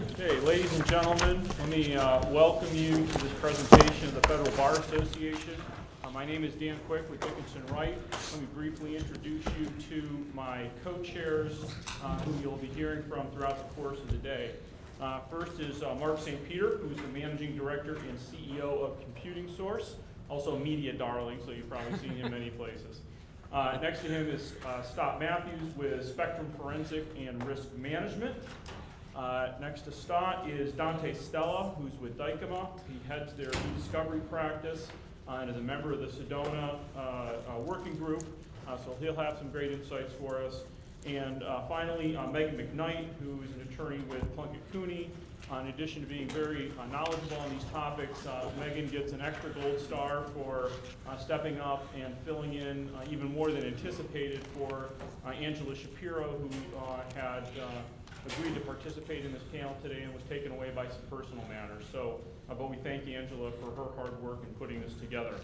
Okay, ladies and gentlemen, let me welcome you to this presentation of the Federal Bar Association. My name is Dan Quick with Dickinson Wright. Let me briefly introduce you to my co-chairs who you'll be hearing from throughout the course of the day. First is Mark St. Peter, who's the Managing Director and CEO of Computing Source, also a media darling, so you've probably seen him many places. Next to him is Scott Matthews with Spectrum Forensic and Risk Management. Next to Stott is Dante Stella, who's with Dykema. He heads their e-discovery practice and is a member of the Sedona working group, so he'll have some great insights for us. And finally, Megan McKnight, who is an attorney with Plunkett Cooney. In addition to being very knowledgeable on these topics, Megan gets an extra gold star for stepping up and filling in even more than anticipated for Angela Shapiro, who had agreed to participate in this panel today and was taken away by some personal matters. So, but we thank Angela for her hard work in putting this together.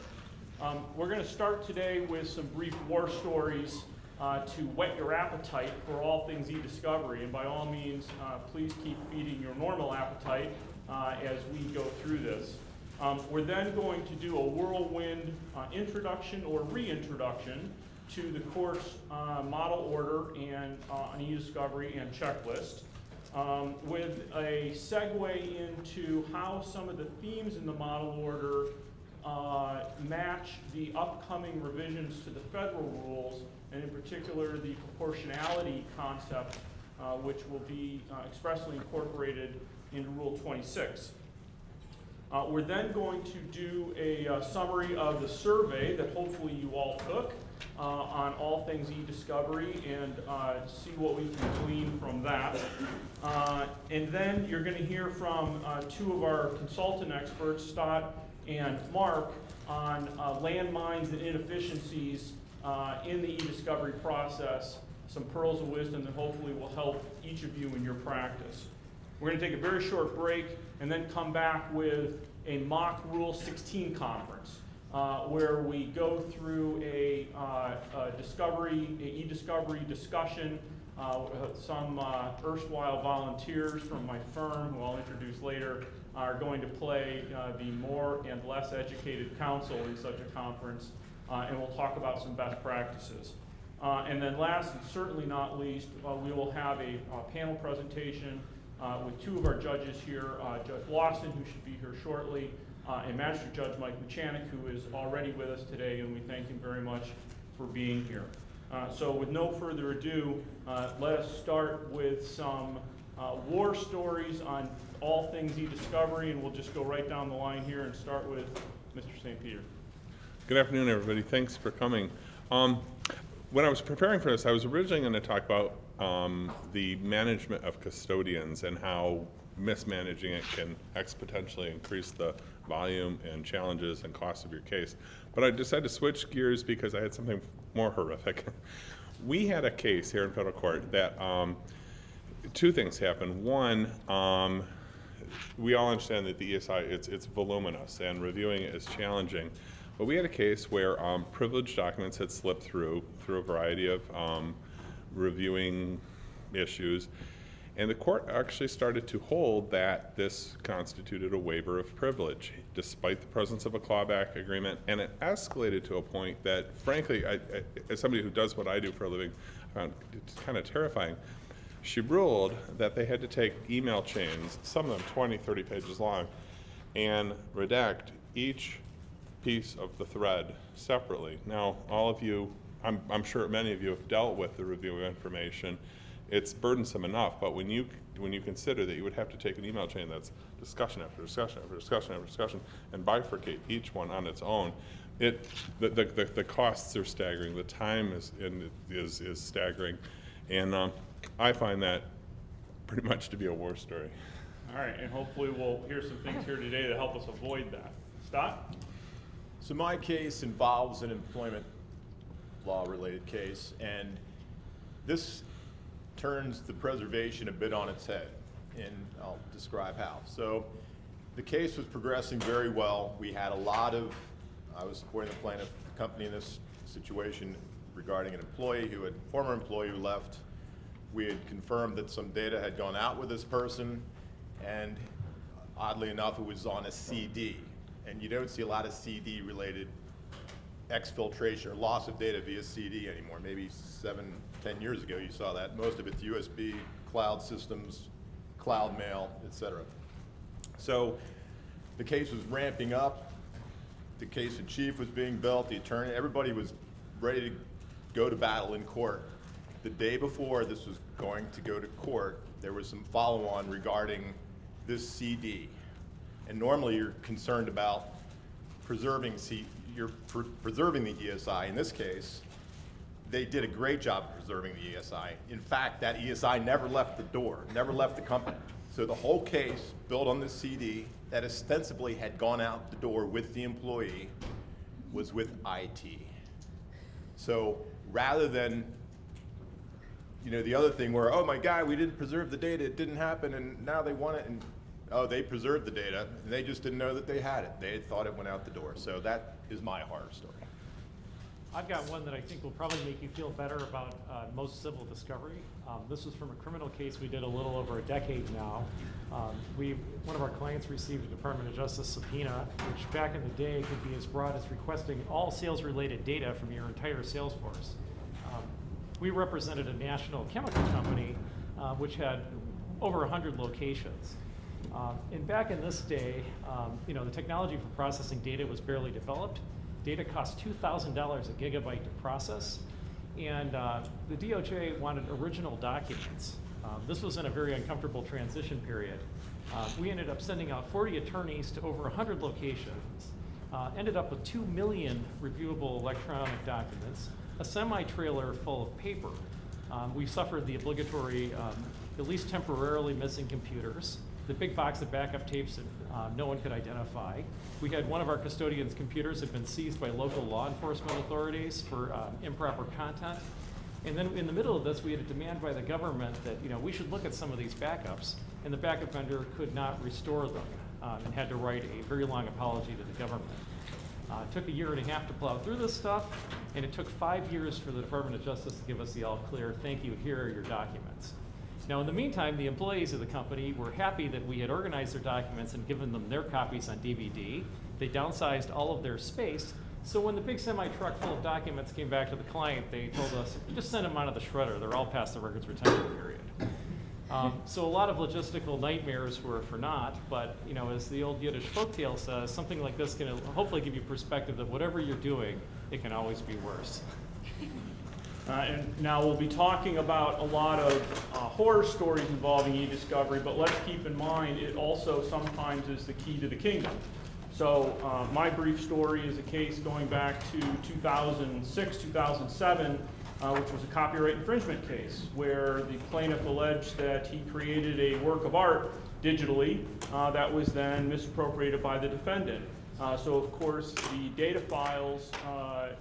We're going to start today with some brief war stories to whet your appetite for all things e-discovery, and by all means, please keep feeding your normal appetite as we go through this. We're then going to do a whirlwind introduction or reintroduction to the course model order and an e-discovery and checklist, with a segue into how some of the themes in the model order match the upcoming revisions to the federal rules, and in particular the proportionality concept, which will be expressly incorporated into Rule 26. We're then going to do a summary of the survey that hopefully you all took on all things e-discovery and see what we can glean from that. And then you're going to hear from two of our consultant experts, Stott and Mark, on landmines and inefficiencies in the e-discovery process, some pearls of wisdom that hopefully will help each of you in your practice. We're going to take a very short break and then come back with a mock Rule 16 conference where we go through a e-discovery discussion. Some erstwhile volunteers from my firm, who I'll introduce later, are going to play the more and less educated counsel in such a conference, and we'll talk about some best practices. And then last and certainly not least, we will have a panel presentation with two of our judges here, Judge Lawson, who should be here shortly, and Magistrate Judge Mike Luchanik, who is already with us today, and we thank him very much for being here. So with no further ado, let us start with some war stories on all things e-discovery, and we'll just go right down the line here and start with Mr. St. Peter. Good afternoon, everybody. Thanks for coming. When I was preparing for this, I was originally going to talk about the management of custodians and how mismanaging it can exponentially increase the volume and challenges and cost of your case. But I decided to switch gears because I had something more horrific. We had a case here in federal court that two things happened. One, we all understand that the ESI, it's voluminous and reviewing it is challenging. But we had a case where privileged documents had slipped through a variety of reviewing issues, and the court actually started to hold that this constituted a waiver of privilege, despite the presence of a clawback agreement, and it escalated to a point that, frankly, I, as somebody who does what I do for a living, I found it's kind of terrifying. She ruled that they had to take email chains, some of them 20, 30 pages long, and redact each piece of the thread separately. Now, all of you, I'm sure many of you have dealt with the review of information. It's burdensome enough, but when you consider that you would have to take an email chain that's discussion after discussion after discussion after discussion and bifurcate each one on its own, the costs are staggering. The time is staggering, and I find that pretty much to be a war story. All right, and hopefully we'll hear some things here today to help us avoid that. Stott? So my case involves an employment law-related case, and this turns the preservation a bit on its head, and I'll describe how. So the case was progressing very well. We had a lot of, I was supporting the plaintiff, the company in this situation regarding an employee former employee who left. We had confirmed that some data had gone out with this person, And oddly enough, it was on a CD. And you don't see a lot of CD-related exfiltration or loss of data via CD anymore. Maybe 7-10 years ago you saw that. Most of it's USB, cloud systems, cloud mail, etc. So the case was ramping up. The case in chief was being built. The attorney, everybody was ready to go to battle in court. The day before this was going to go to court, there was some follow-on regarding this CD. And normally you're concerned about preserving preserving the ESI. In this case, they did a great job of preserving the ESI. In fact, that ESI never left the door, never left the company. So the whole case built on this CD that ostensibly had gone out the door with the employee was with IT. So rather than, you know, the other thing where, oh my God, we didn't preserve the data, it didn't happen, and now they want it, and oh, they preserved the data, and they just didn't know that they had it. They had thought it went out the door. So that is my horror story. I've got one that I think will probably make you feel better about most civil discovery. This was from a criminal case we did a little over a decade now. One of our clients received a Department of Justice subpoena, which back in the day could be as broad as requesting all sales-related data from your entire sales force. We represented a national chemical company which had over 100 locations. And back in this day, you know, the technology for processing data was barely developed. Data cost $2,000 a gigabyte to process, and the DOJ wanted original documents. This was in a very uncomfortable transition period. We ended up sending out 40 attorneys to over 100 locations, ended up with 2 million reviewable electronic documents, a semi-trailer full of paper. We suffered the obligatory, at least temporarily missing computers, the big box of backup tapes that no one could identify. We had one of our custodians' computers had been seized by local law enforcement authorities for improper content. And then in the middle of this, we had a demand by the government that, you know, we should look at some of these backups, and the backup vendor could not restore them and had to write a very long apology to the government. It took 1.5 years to plow through this stuff, and it took 5 years for the Department of Justice to give us the all clear, thank you, here are your documents. Now, in the meantime, the employees of the company were happy that we had organized their documents and given them their copies on DVD. They downsized all of their space. So when the big semi-truck full of documents came back to the client, they told us, just send them out of the shredder. They're all past the records retention period. So a lot of logistical nightmares were for naught, but you know, as the old Yiddish folktale says, something like this can hopefully give you perspective that whatever you're doing, it can always be worse. And now we'll be talking about a lot of horror stories involving e-discovery, but let's keep in mind it also sometimes is the key to the kingdom. So my brief story is a case going back to 2006, 2007, which was a copyright infringement case where the plaintiff alleged that he created a work of art digitally that was then misappropriated by the defendant. So of course the data files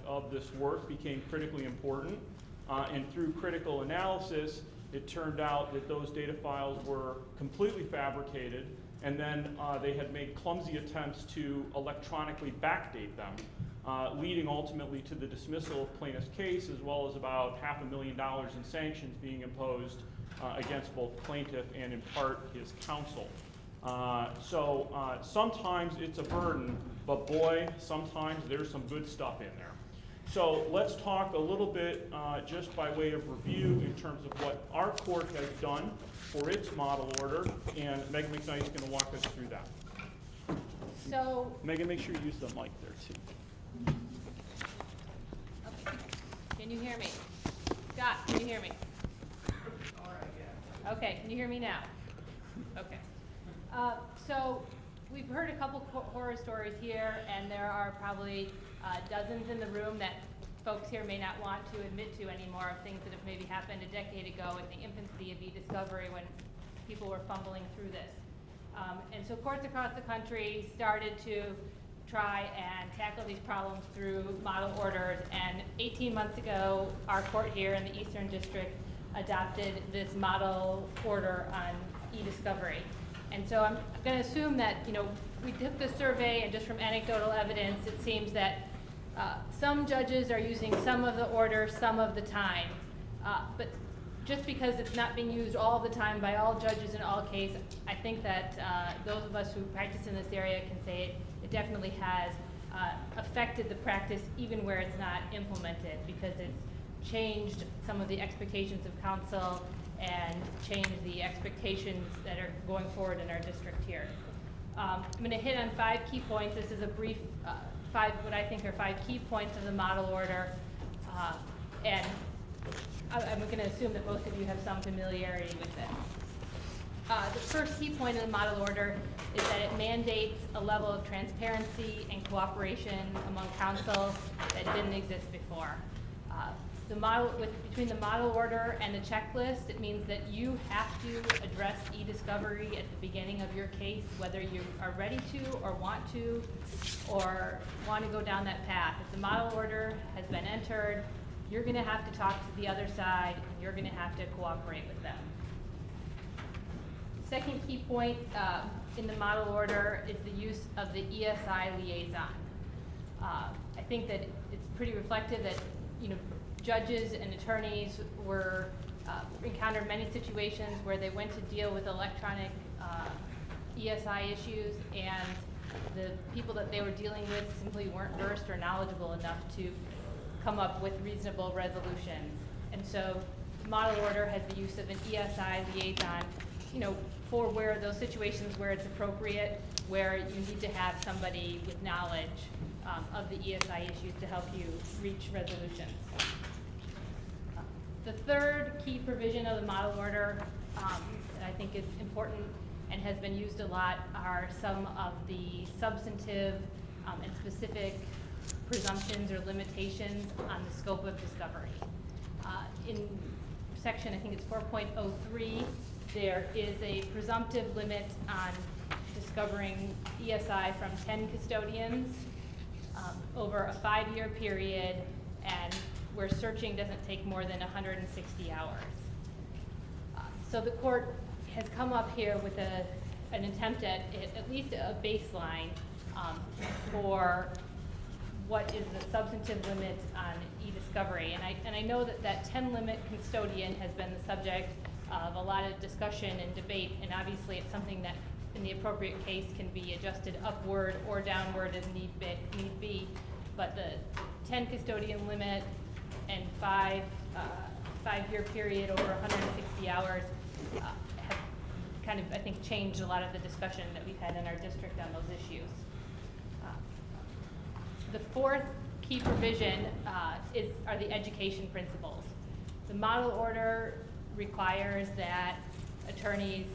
of this work became critically important. And through critical analysis, it turned out that those data files were completely fabricated, and then they had made clumsy attempts to electronically backdate them, leading ultimately to the dismissal of plaintiff's case, as well as about $500,000 in sanctions being imposed against both plaintiff and, in part, his counsel. So sometimes it's a burden, but boy, sometimes there's some good stuff in there. So let's talk a little bit, just by way of review, in terms of what our court has done for its model order, and Megan McKnight is going to walk us through that. So, Megan, make sure you use the mic there too. okay. Can you hear me? Scott, can you hear me? Okay, can you hear me now? Okay. So we've heard a couple horror stories here, and there are probably dozens in the room that folks here may not want to admit to anymore, of things that have maybe happened a decade ago in the infancy of e-discovery when people were fumbling through this. And so courts across the country started to try and tackle these problems through model orders, and 18 months ago, our court here in the Eastern District adopted this model order on e-discovery. And so I'm going to assume that, you know, we took the survey, and just from anecdotal evidence, it seems that some judges are using some of the order some of the time. But just because it's not being used all the time by all judges in all cases, I think that those of us who practice in this area can say it definitely has affected the practice even where it's not implemented, because it's changed some of the expectations of counsel and changed the expectations that are going forward in our district here. I'm going to hit on 5 key points. This is a brief what I think are 5 key points of the model order, and I'm going to assume that most of you have some familiarity with it. The first key point of the model order is that it mandates a level of transparency and cooperation among counsel that didn't exist before. Between the model order and the checklist, it means that you have to address e-discovery at the beginning of your case, whether you are ready to or want to go down that path. If the model order has been entered, you're going to have to talk to the other side, and you're going to have to cooperate with them. Second key point in the model order is the use of the ESI liaison. I think that it's pretty reflective that, judges and attorneys encountered many situations where they went to deal with electronic ESI issues, and the people that they were dealing with simply weren't versed or knowledgeable enough to come up with reasonable resolutions. And so the model order has the use of an ESI liaison, for where those situations where it's appropriate, where you need to have somebody with knowledge of the ESI issues to help you reach resolutions. The third key provision of the model order that I think is important and has been used a lot are some of the substantive and specific presumptions or limitations on the scope of discovery. In section, I think it's 4.03, there is a presumptive limit on discovering ESI from 10 custodians over a 5-year period, and where searching doesn't take more than 160 hours. So the court has come up here with an attempt at least a baseline for what is the substantive limit on e-discovery. And I know that 10 limit custodian has been the subject of a lot of discussion and debate, and obviously it's something that in the appropriate case can be adjusted upward or downward as need be. But the 10 custodian limit and 5-year period over 160 hours have kind of, I think, changed a lot of the discussion that we've had in our district on those issues. The fourth key provision are the education principles. The model order requires that attorneys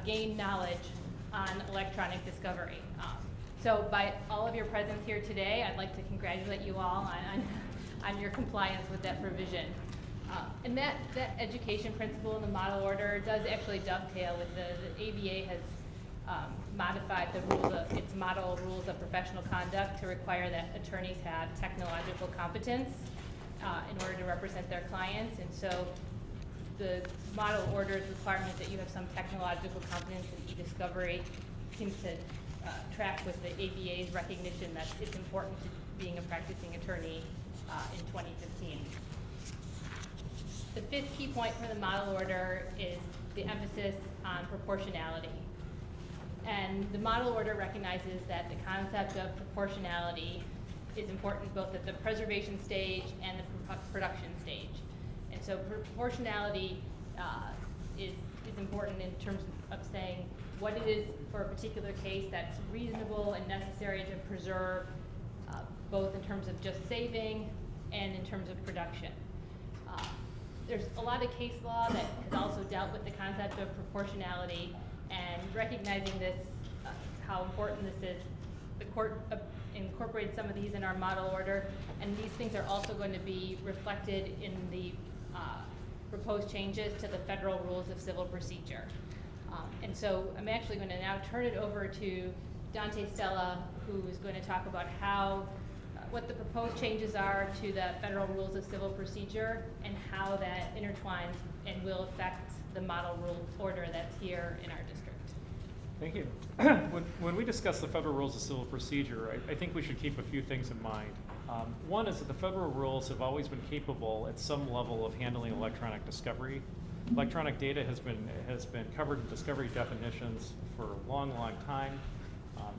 gain knowledge on electronic discovery. So by all of your presence here today, I'd like to congratulate you all on your compliance with that provision. And that education principle in the model order does actually dovetail with the ABA has modified its model rules of professional conduct to require that attorneys have technological competence in order to represent their clients. And so the model order's requirement that you have some technological competence in e-discovery seems to track with the ABA's recognition that it's important to being a practicing attorney in 2015. The fifth key point for the model order is the emphasis on proportionality. And the model order recognizes that the concept of proportionality is important both at the preservation stage and the production stage. And so proportionality is important in terms of saying what it is for a particular case that's reasonable and necessary to preserve, both in terms of just saving and in terms of production. There's a lot of case law that has also dealt with the concept of proportionality, and recognizing this, how important this is, the court incorporated some of these in our model order, and these things are also going to be reflected in the proposed changes to the Federal Rules of Civil Procedure. And so I'm actually going to now turn it over to Dante Stella, who is going to talk about what the proposed changes are to the Federal Rules of Civil Procedure and how that intertwines and will affect the model rule order that's here in our district. Thank you. When we discuss the Federal Rules of Civil Procedure, I think we should keep a few things in mind. One is that the federal rules have always been capable at some level of handling electronic discovery. Electronic data has been covered in discovery definitions for a long, long time,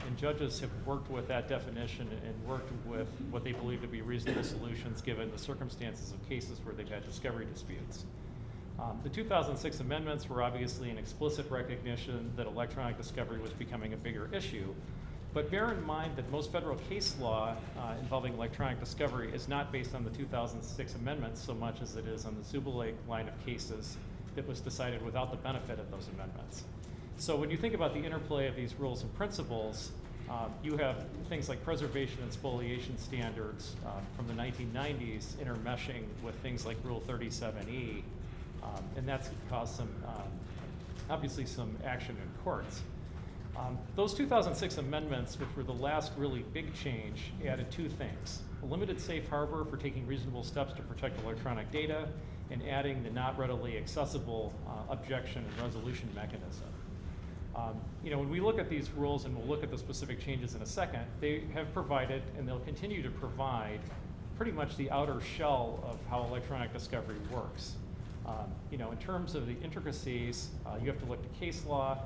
and judges have worked with that definition and worked with what they believe to be reasonable solutions given the circumstances of cases where they've had discovery disputes. The 2006 amendments were obviously an explicit recognition that electronic discovery was becoming a bigger issue. But bear in mind that most federal case law involving electronic discovery is not based on the 2006 amendments so much as it is on the Zubalake line of cases that was decided without the benefit of those amendments. So when you think about the interplay of these rules and principles, you have things like preservation and spoliation standards from the 1990s intermeshing with things like Rule 37E, and that's caused some, obviously some action in courts. Those 2006 amendments, which were the last really big change, added two things: a limited safe harbor for taking reasonable steps to protect electronic data, and adding the not readily accessible objection and resolution mechanism. When we look at these rules, and we'll look at the specific changes in a second, they have provided, and they'll continue to provide, pretty much the outer shell of how electronic discovery works. In terms of the intricacies, you have to look to case law,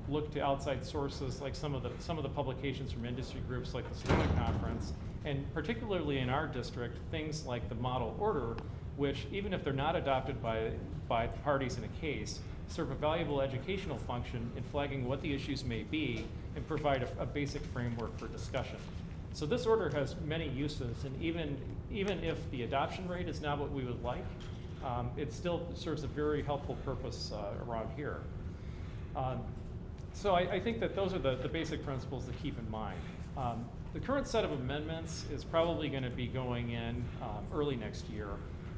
look to outside sources like some of the publications from industry groups like the Sonoma Conference, and particularly in our district, things like the model order, which even if they're not adopted by parties in a case, serve a valuable educational function in flagging what the issues may be and provide a basic framework for discussion. So this order has many uses, and even if the adoption rate is not what we would like, it still serves a very helpful purpose around here. So I think that those are the basic principles to keep in mind. The current set of amendments is probably going to be going in early next year.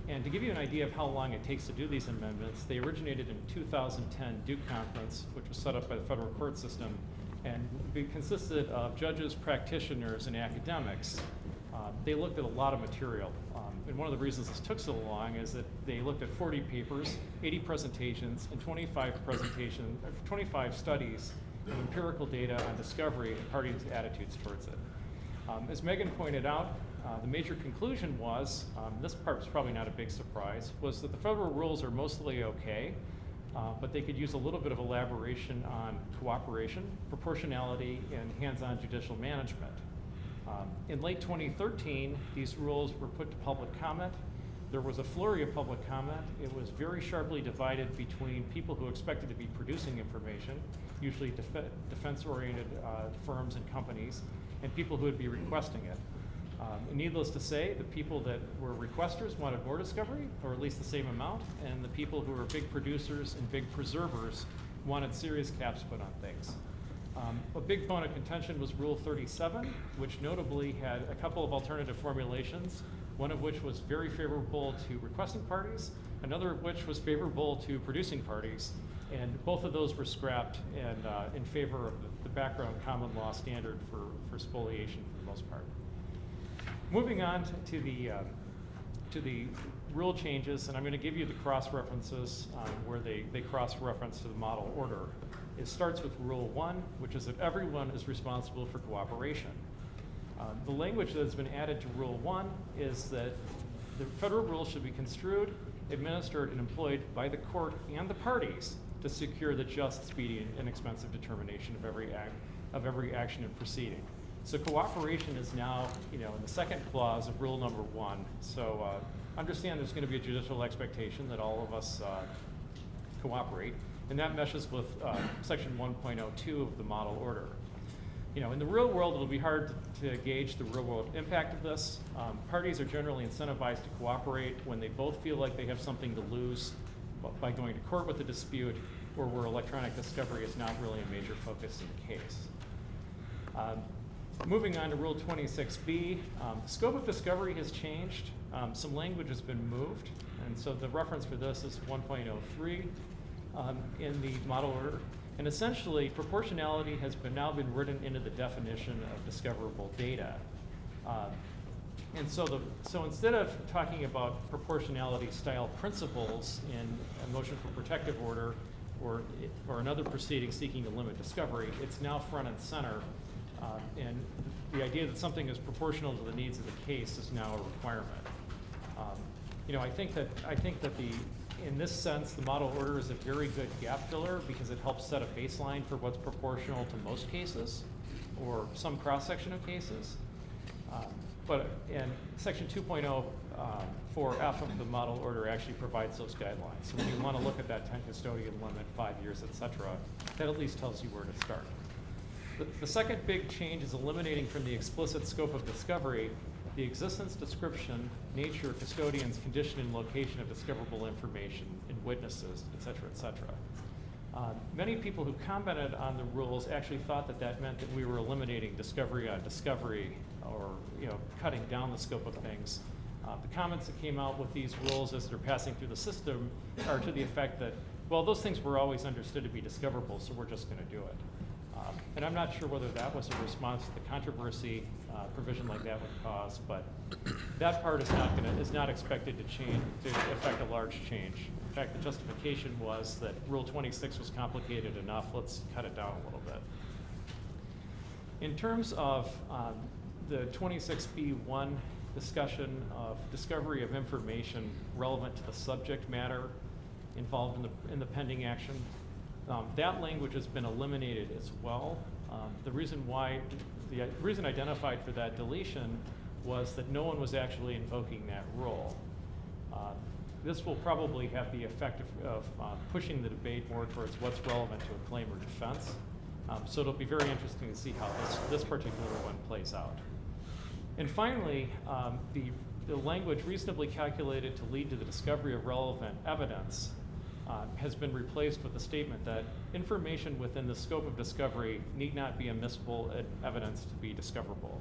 And to give you an idea of how long it takes to do these amendments, they originated in 2010 Duke Conference, which was set up by the federal court system, and it consisted of judges, practitioners, and academics. They looked at a lot of material. And one of the reasons this took so long is that they looked at 40 papers, 80 presentations, and 25 studies of empirical data on discovery and parties' attitudes towards it. As Megan pointed out, the major conclusion was, this part was probably not a big surprise, was that the federal rules are mostly okay, but they could use a little bit of elaboration on cooperation, proportionality, and hands-on judicial management. In late 2013, these rules were put to public comment. There was a flurry of public comment. It was very sharply divided between people who expected to be producing information, usually defense-oriented firms and companies, and people who would be requesting it. And needless to say, the people that were requesters wanted more discovery, or at least the same amount, and the people who were big producers and big preservers wanted serious caps put on things. A big bone of contention was Rule 37, which notably had a couple of alternative formulations, one of which was very favorable to requesting parties, another of which was favorable to producing parties, and both of those were scrapped and in favor of the background common law standard for spoliation for the most part. Moving on to the rule changes, and I'm going to give you the cross-references where they cross-reference to the model order. It starts with Rule 1, which is that everyone is responsible for cooperation. The language that has been added to Rule 1 is that the federal rules should be construed, administered, and employed by the court and the parties to secure the just, speedy, and inexpensive determination of every action and proceeding. So cooperation is now, in the second clause of Rule number 1. So understand there's going to be a judicial expectation that all of us cooperate, and that meshes with Section 1.02 of the model order. In the real world, it'll be hard to gauge the real-world impact of this. Parties are generally incentivized to cooperate when they both feel like they have something to lose by going to court with a dispute, or where electronic discovery is not really a major focus in the case. Moving on to Rule 26B, the scope of discovery has changed. Some language has been moved, and so the reference for this is 1.03 in the model order. And essentially, proportionality has now been written into the definition of discoverable data. And so instead of talking about proportionality style principles in a motion for protective order or another proceeding seeking to limit discovery, it's now front and center. And the idea that something is proportional to the needs of the case is now a requirement. I think that in this sense, the model order is a very good gap filler because it helps set a baseline for what's proportional to most cases or some cross-section of cases. But in section 2.0, 4F of the model order actually provides those guidelines. So when you want to look at that 10 custodian limit, 5 years, et cetera, that at least tells you where to start. The second big change is eliminating from the explicit scope of discovery the existence, description, nature, custodians, condition, and location of discoverable information in witnesses, et cetera, et cetera. Many people who commented on the rules actually thought that that meant that we were eliminating discovery on discovery or cutting down the scope of things. The comments that came out with these rules as they're passing through the system are to the effect that, well, those things were always understood to be discoverable, so we're just going to do it. And I'm not sure whether that was a response to the controversy provision like that would cause, but that part is not expected to change, to affect a large change. In fact, the justification was that Rule 26 was complicated enough, let's cut it down a little bit. In terms of the 26B1 discussion of discovery of information relevant to the subject matter involved in the pending action, that language has been eliminated as well. The reason identified for that deletion was that no one was actually invoking that rule. This will probably have the effect of pushing the debate more towards what's relevant to a claim or defense. So it'll be very interesting to see how this particular one plays out. And finally, the language reasonably calculated to lead to the discovery of relevant evidence has been replaced with the statement that information within the scope of discovery need not be admissible evidence to be discoverable.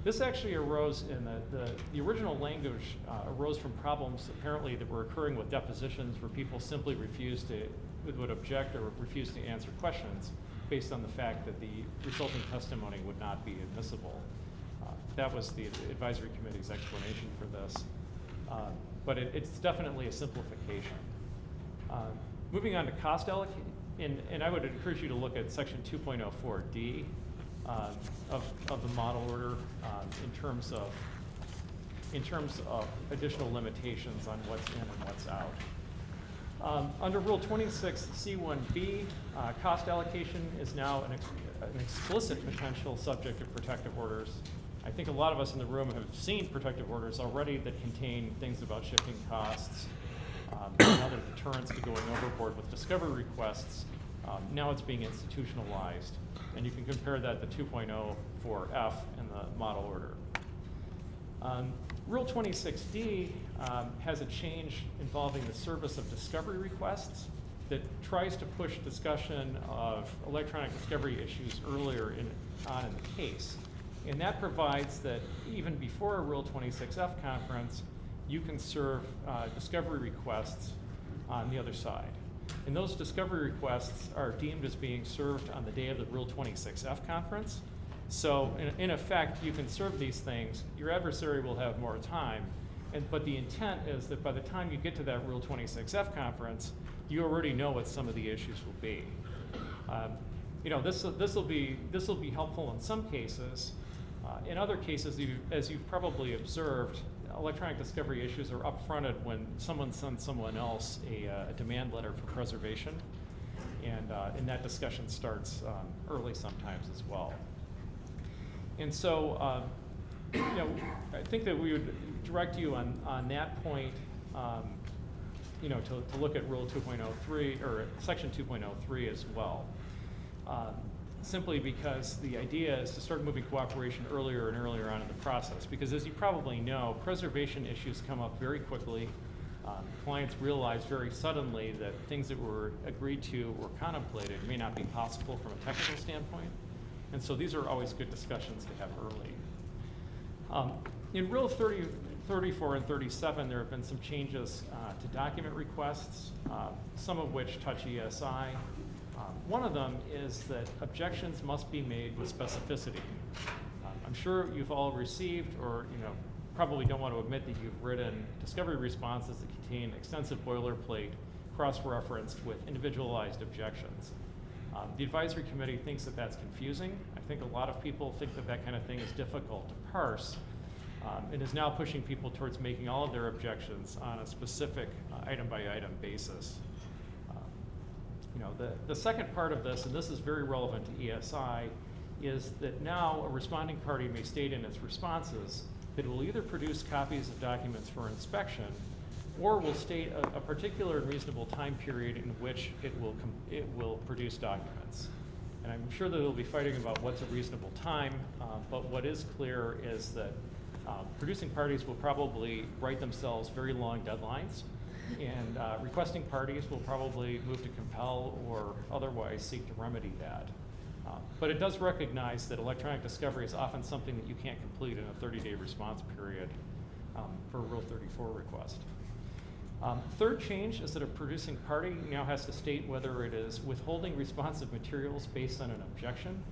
This actually arose in the original language arose from problems apparently that were occurring with depositions where people simply would object or refuse to answer questions based on the fact that the resulting testimony would not be admissible. That was the advisory committee's explanation for this. But it's definitely a simplification. Moving on to cost allocation, and I would encourage you to look at section 2.04D of the model order in terms of additional limitations on what's in and what's out. Under Rule 26C1B, cost allocation is now an explicit potential subject of protective orders. I think a lot of us in the room have seen protective orders already that contain things about shifting costs and other deterrents to going overboard with discovery requests. Now it's being institutionalized, and you can compare that to 2.0 for F in the model order. Rule 26D has a change involving the service of discovery requests that tries to push discussion of electronic discovery issues earlier on in the case. And that provides that even before a Rule 26F conference, you can serve discovery requests on the other side. And those discovery requests are deemed as being served on the day of the Rule 26F conference. So in effect, you can serve these things. Your adversary will have more time. But the intent is that by the time you get to that Rule 26F conference, you already know what some of the issues will be. This will be helpful in some cases. In other cases, as you've probably observed, electronic discovery issues are upfronted when someone sends someone else a demand letter for preservation, and that discussion starts early sometimes as well. And so, I think that we would direct you on that point, to look at Rule 2.03 or Section 2.03 as well. Simply because the idea is to start moving cooperation earlier and earlier on in the process. Because as you probably know, preservation issues come up very quickly. Clients realize very suddenly that things that were agreed to or contemplated may not be possible from a technical standpoint. And so these are always good discussions to have early. In Rule 34 and 37, there have been some changes to document requests, some of which touch ESI. One of them is that objections must be made with specificity. I'm sure you've all received, or probably don't want to admit that you've written discovery responses that contain extensive boilerplate cross-referenced with individualized objections. The advisory committee thinks that that's confusing. I think a lot of people think that that kind of thing is difficult to parse, and is now pushing people towards making all of their objections on a specific item-by-item basis. The second part of this, and this is very relevant to ESI, is that now a responding party may state in its responses that it will either produce copies of documents for inspection or will state a particular and reasonable time period in which it will produce documents. And I'm sure that they'll be fighting about what's a reasonable time, but what is clear is that producing parties will probably write themselves very long deadlines, and requesting parties will probably move to compel or otherwise seek to remedy that. But it does recognize that electronic discovery is often something that you can't complete in a 30-day response period for a Rule 34 request. Third change is that a producing party now has to state whether it is withholding responsive materials based on an objection.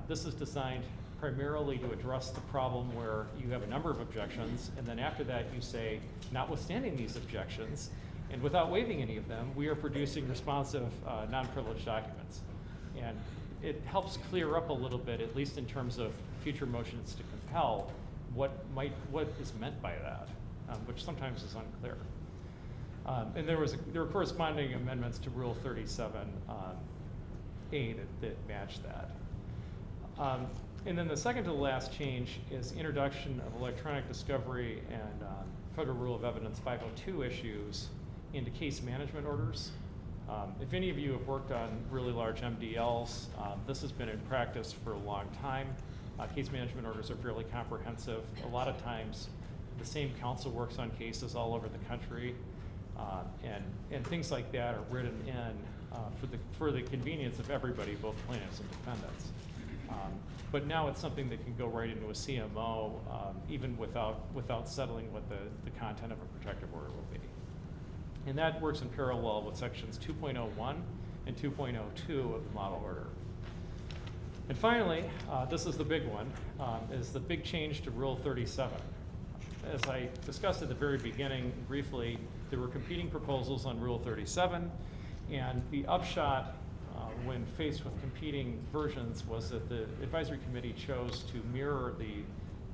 This is designed primarily to address the problem where you have a number of objections, and then after that you say, notwithstanding these objections, and without waiving any of them, we are producing responsive non-privileged documents. And it helps clear up a little bit, at least in terms of future motions to compel, what is meant by that, which sometimes is unclear. And there were corresponding amendments to Rule 37A that match that. And then the second to the last change is introduction of electronic discovery and Federal Rule of Evidence 502 issues into case management orders. If any of you have worked on really large MDLs, this has been in practice for a long time. Case management orders are fairly comprehensive. A lot of times the same counsel works on cases all over the country, and things like that are written in for the convenience of everybody, both plaintiffs and defendants. But now it's something that can go right into a CMO, even without settling what the content of a protective order will be. And that works in parallel with sections 2.01 and 2.02 of the model order. And finally, this is the big one, is the big change to Rule 37. As I discussed at the very beginning briefly, there were competing proposals on Rule 37, and the upshot when faced with competing versions was that the advisory committee chose to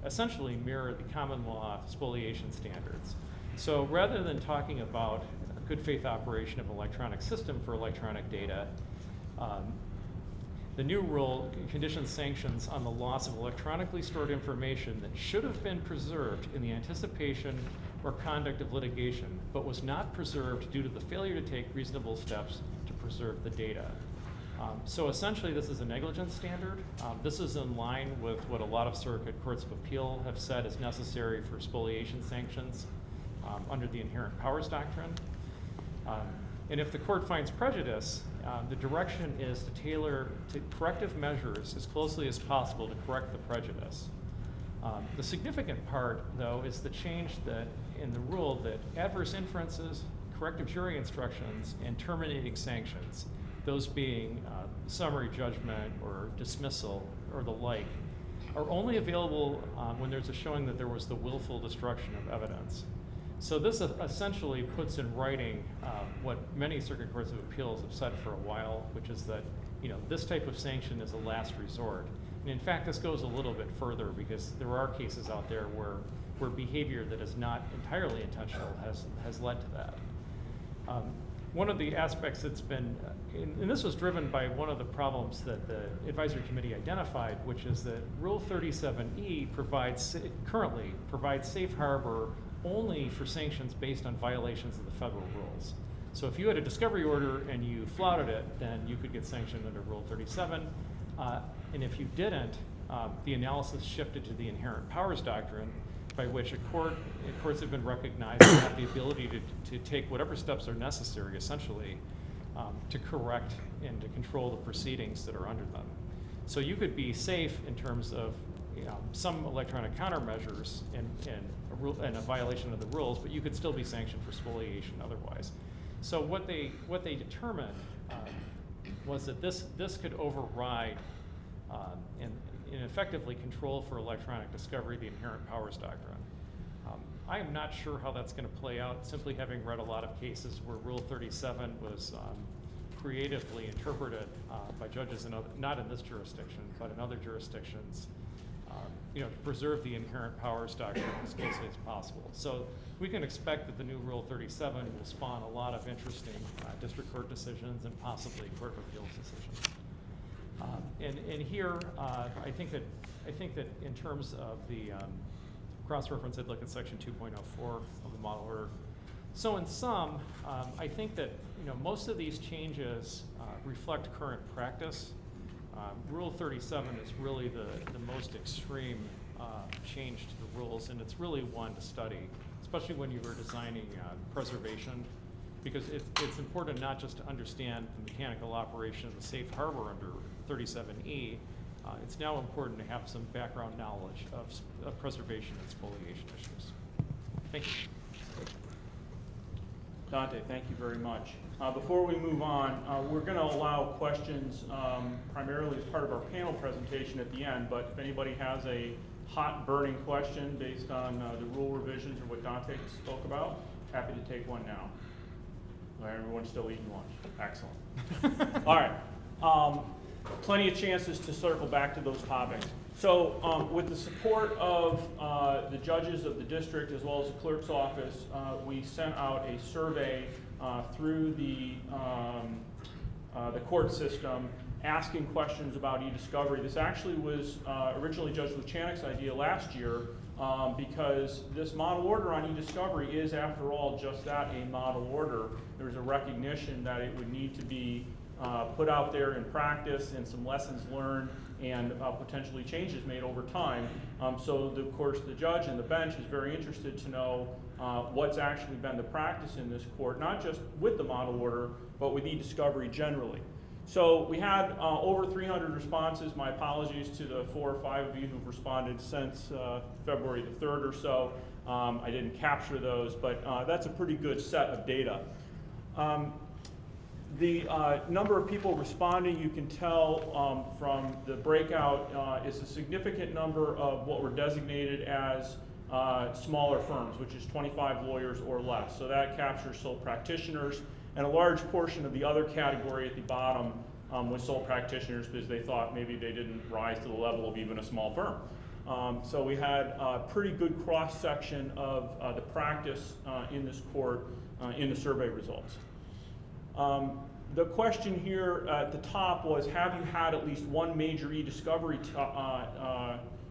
essentially mirror the common law spoliation standards. So rather than talking about a good faith operation of an electronic system for electronic data, the new rule conditions sanctions on the loss of electronically stored information that should have been preserved in the anticipation or conduct of litigation, but was not preserved due to the failure to take reasonable steps to preserve the data. So essentially, this is a negligence standard. This is in line with what a lot of circuit courts of appeal have said is necessary for spoliation sanctions under the inherent powers doctrine. And if the court finds prejudice, the direction is to tailor to corrective measures as closely as possible to correct the prejudice. The significant part, though, is the change that in the rule that adverse inferences, corrective jury instructions, and terminating sanctions, those being summary judgment or dismissal or the like, are only available when there's a showing that there was the willful destruction of evidence. So this essentially puts in writing what many circuit courts of appeals have said for a while, which is that this type of sanction is a last resort. And in fact, this goes a little bit further because there are cases out there where behavior that is not entirely intentional has led to that. One of the aspects that's been, and this was driven by one of the problems that the advisory committee identified, which is that Rule 37E currently provides safe harbor only for sanctions based on violations of the federal rules. So if you had a discovery order and you flouted it, then you could get sanctioned under Rule 37. And if you didn't, the analysis shifted to the inherent powers doctrine, by which courts have been recognized to have the ability to take whatever steps are necessary, essentially, to correct and to control the proceedings that are under them. So you could be safe in terms of some electronic countermeasures and a violation of the rules, but you could still be sanctioned for spoliation otherwise. So what they determined was that this could override and effectively control for electronic discovery the inherent powers doctrine. I am not sure how that's going to play out, simply having read a lot of cases where Rule 37 creatively interpreted by judges in other, not in this jurisdiction, but in other jurisdictions, to preserve the inherent powers doctrine as closely as possible. So we can expect that the new Rule 37 will spawn a lot of interesting district court decisions and possibly court of appeals decisions. And here, I think that in terms of the cross-reference, I'd look at section 2.04 of the model order. So in sum, I think that most of these changes reflect current practice. Rule 37 is really the most extreme change to the rules, and it's really one to study, especially when you were designing preservation, because it's important not just to understand the mechanical operation of the safe harbor under 37E. It's now important to have some background knowledge of preservation and spoliation issues. Thank you. Dante, thank you very much. Before we move on, we're going to allow questions primarily as part of our panel presentation at the end, but if anybody has a hot burning question based on the rule revisions or what Dante spoke about, happy to take one now. All right, everyone's still eating lunch. Excellent. All right. Plenty of chances to circle back to those topics. So with the support of the judges of the district as well as the clerk's office, we sent out a survey through the court system asking questions about e-discovery. This actually was originally Judge Luchanik's idea last year because this model order on e-discovery is, after all, just that, a model order. There's a recognition that it would need to be put out there in practice and some lessons learned and potentially changes made over time. So, of course, the judge and the bench is very interested to know what's actually been the practice in this court, not just with the model order, but with e-discovery generally. So we had over 300 responses. My apologies to the 4 or 5 of you who've responded since February the 3rd or so. I didn't capture those, but that's a pretty good set of data. The number of people responding, you can tell from the breakout, is a significant number of what were designated as smaller firms, which is 25 lawyers or less. So that captures sole practitioners, and a large portion of the other category at the bottom was sole practitioners because they thought maybe they didn't rise to the level of even a small firm. So we had a pretty good cross-section of the practice in this court in the survey results. The question here at the top was, have you had at least one major e-discovery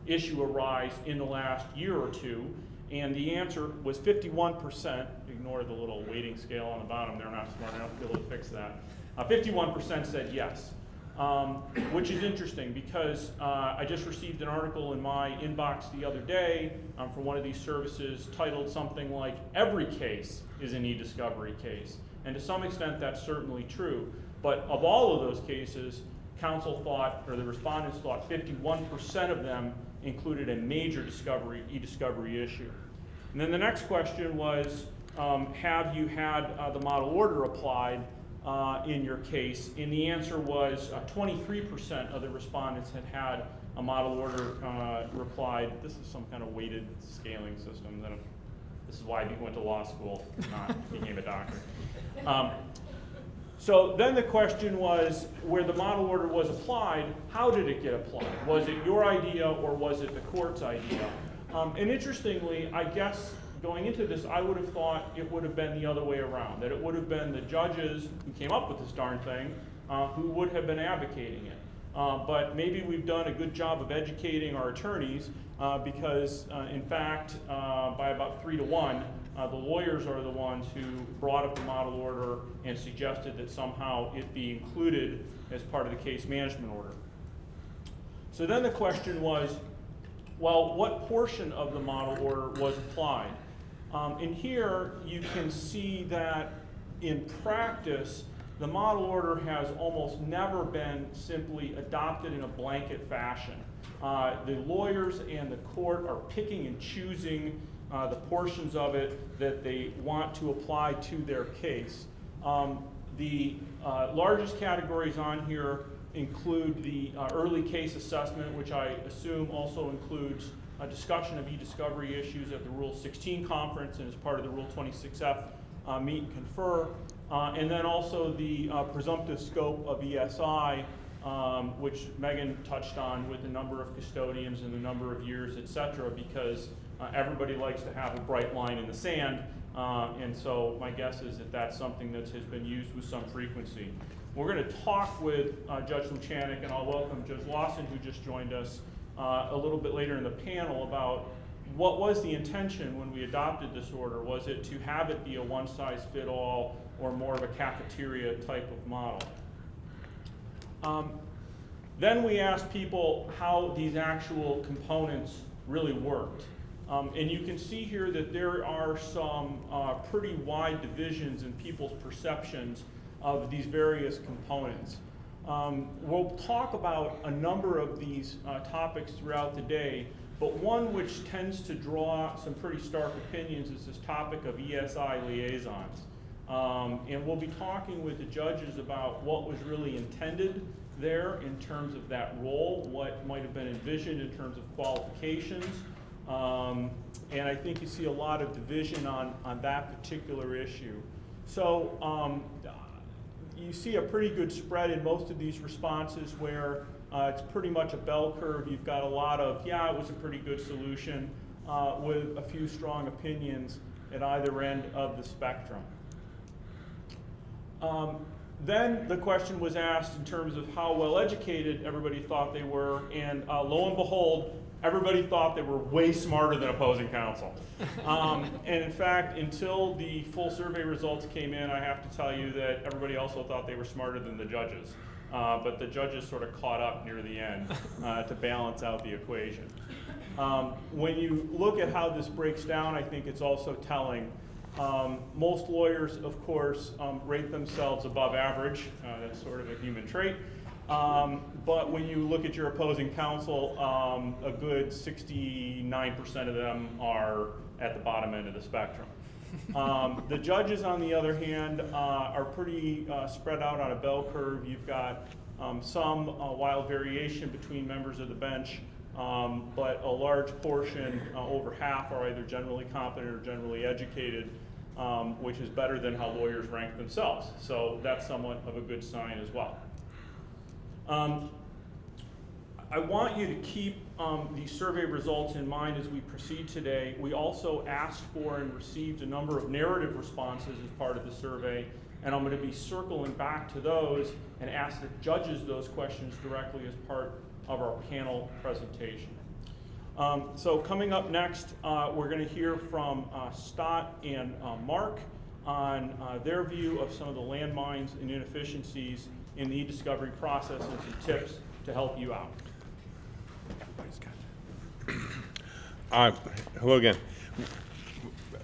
issue arise in the last year or two? And the answer was 51%. Ignore the little weighting scale on the bottom. They're not smart enough to be able to fix that. 51% said yes, which is interesting because I just received an article in my inbox the other day from one of these services titled something like, "Every case is an e-discovery case." And to some extent, that's certainly true. But of all of those cases, counsel thought, or the respondents thought, 51% of them included a major e-discovery issue. And then the next question was, have you had the model order applied in your case? And the answer was 23% of the respondents had had a model order replied. This is some kind of weighted scaling system. This is why I went to law school, not became a doctor. So then the question was, where the model order was applied, how did it get applied? Was it your idea or was it the court's idea? And interestingly, I guess going into this, I would have thought it would have been the other way around, that it would have been the judges who came up with this darn thing who would have been advocating it. But maybe we've done a good job of educating our attorneys because, in fact, by about 3 to 1, the lawyers are the ones who brought up the model order and suggested that somehow it be included as part of the case management order. So then the question was, well, what portion of the model order was applied? And here you can see that in practice, the model order has almost never been simply adopted in a blanket fashion. The lawyers and the court are picking and choosing the portions of it that they want to apply to their case. The largest categories on here include the early case assessment, which I assume also includes a discussion of e-discovery issues at the Rule 16 conference and as part of the Rule 26F meet and confer. and then also the presumptive scope of ESI, which Megan touched on with the number of custodians and the number of years, et cetera, because everybody likes to have a bright line in the sand, and so my guess is that that's something that has been used with some frequency. We're going to talk with Judge Luchanik, and I'll welcome Judge Lawson, who just joined us, a little bit later in the panel about what was the intention when we adopted this order. Was it to have it be a one-size-fit-all or more of a cafeteria type of model? Then we asked people how these actual components really worked. And you can see here that there are some pretty wide divisions in people's perceptions of these various components. We'll talk about a number of these topics throughout the day, but one which tends to draw some pretty stark opinions is this topic of ESI liaisons. And we'll be talking with the judges about what was really intended there in terms of that role, what might have been envisioned in terms of qualifications. And I think you see a lot of division on that particular issue. So you see a pretty good spread in most of these responses where it's pretty much a bell curve. You've got a lot of, yeah, it was a pretty good solution, with a few strong opinions at either end of the spectrum. Then the question was asked in terms of how well educated everybody thought they were, and lo and behold, everybody thought they were way smarter than opposing counsel. And in fact, until the full survey results came in, I have to tell you that everybody also thought they were smarter than the judges. But the judges sort of caught up near the end to balance out the equation. When you look at how this breaks down, I think it's also telling. Most lawyers, of course, rate themselves above average. That's sort of a human trait. But when you look at your opposing counsel, a good 69% of them are at the bottom end of the spectrum. The judges, on the other hand, are pretty spread out on a bell curve. You've got some wild variation between members of the bench, but a large portion, over half, are either generally competent or generally educated, which is better than how lawyers rank themselves. So that's somewhat of a good sign as well. I want you to keep these survey results in mind as we proceed today. We also asked for and received a number of narrative responses as part of the survey, and I'm going to be circling back to those and ask the judges those questions directly as part of our panel presentation. So coming up next, we're going to hear from Stott and Mark on their view of some of the landmines and inefficiencies in the e-discovery process and some tips to help you out. Hello again.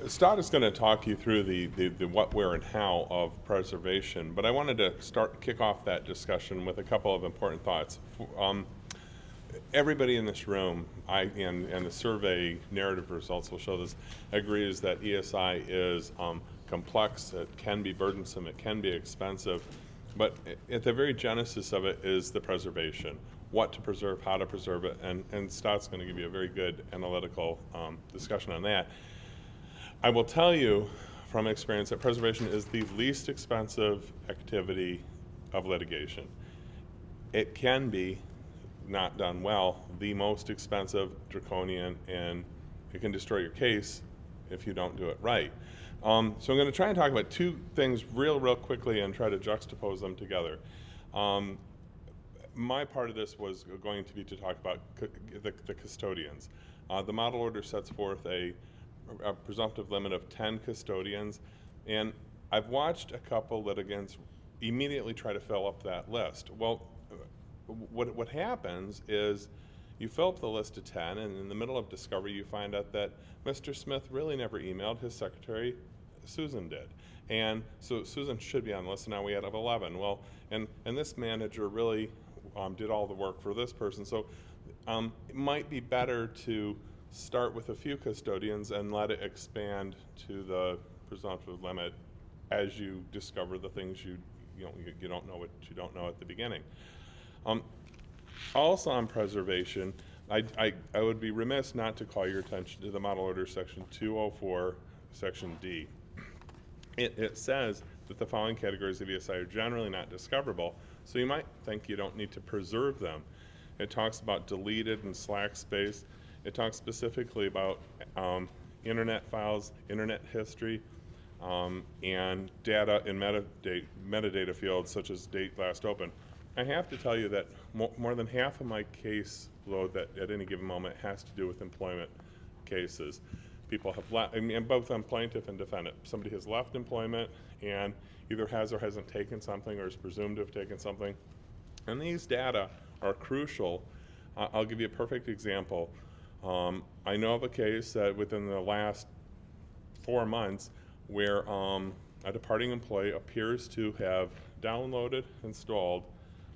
Stott is going to talk you through the what, where, and how of preservation, but I wanted to kick off that discussion with a couple of important thoughts. Everybody in this room, and the survey narrative results will show this, agrees that ESI is complex, it can be burdensome, it can be expensive, but at the very genesis of it is the preservation. What to preserve, how to preserve it, and Stott's going to give you a very good analytical discussion on that. I will tell you from experience that preservation is the least expensive activity of litigation. It can be, not done well, the most expensive, draconian, and it can destroy your case if you don't do it right. So I'm going to try and talk about two things real quickly and try to juxtapose them together. My part of this was going to be to talk about the custodians. The model order sets forth a presumptive limit of 10 custodians, and I've watched a couple litigants immediately try to fill up that list. Well, what happens is you fill up the list of 10, and in the middle of discovery you find out that Mr. Smith really never emailed, his secretary Susan did. And so Susan should be on the list, and now we have 11. Well, and this manager really did all the work for this person. So it might be better to start with a few custodians and let it expand to the presumptive limit as you discover the things you don't know what you don't know at the beginning. Also on preservation, I would be remiss not to call your attention to the model order section 204, section D. It says that the following categories of ESI are generally not discoverable, so you might think you don't need to preserve them. It talks about deleted and slack space. It talks specifically about internet files, internet history, and data in metadata fields such as date last open. I have to tell you that more than half of my case load that at any given moment has to do with employment cases. People have left, both on plaintiff and defendant. Somebody has left employment and either has or hasn't taken something or is presumed to have taken something. And these data are crucial. I'll give you a perfect example. I know of a case that within the last 4 months where a departing employee appears to have downloaded, installed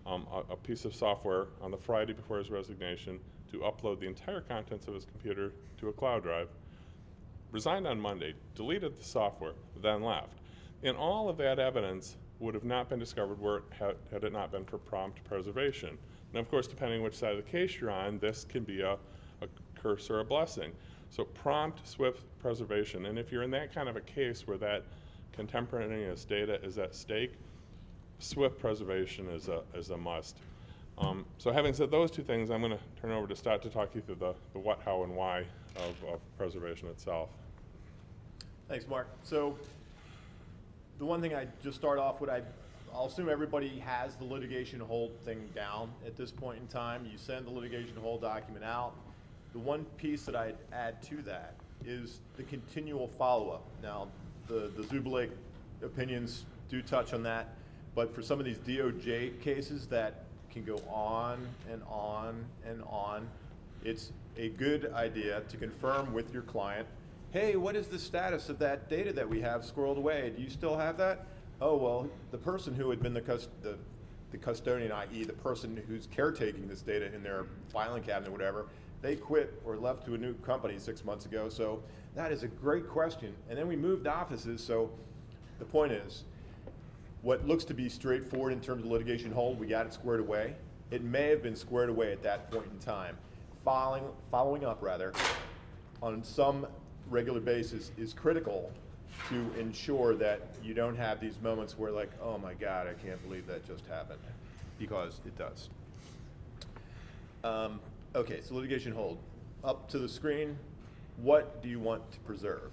a piece of software on the Friday before his resignation to upload the entire contents of his computer to a cloud drive, resigned on Monday, deleted the software, then left. And all of that evidence would have not been discovered had it not been for prompt preservation. Now, of course, depending which side of the case you're on, this can be a curse or a blessing. So prompt, swift preservation. And if you're in that kind of a case where that contemporaneous data is at stake, swift preservation is a must. So having said those two things, I'm going to turn over to Scott to talk you through the what, how, and why of preservation itself. Thanks, Mark. So the one thing I just start off with, I'll assume everybody has the litigation hold thing down at this point in time. You send the litigation hold document out. The one piece that I'd add to that is the continual follow-up. Now, the Zubilake opinions do touch on that, but for some of these DOJ cases that can go on and on and on, it's a good idea to confirm with your client, hey, what is the status of that data that we have squirreled away? Do you still have that? Oh, well, the person who had been the custodian, i.e. the person who's caretaking this data in their filing cabinet or whatever, they quit or left to a new company 6 months ago. So that is a great question. And then we moved offices. So the point is, what looks to be straightforward in terms of litigation hold, we got it squared away. It may have been squared away at that point in time. Following up on some regular basis is critical to ensure that you don't have these moments where like, oh my God, I can't believe that just happened, because it does. Okay, so litigation hold. Up to the screen, what do you want to preserve?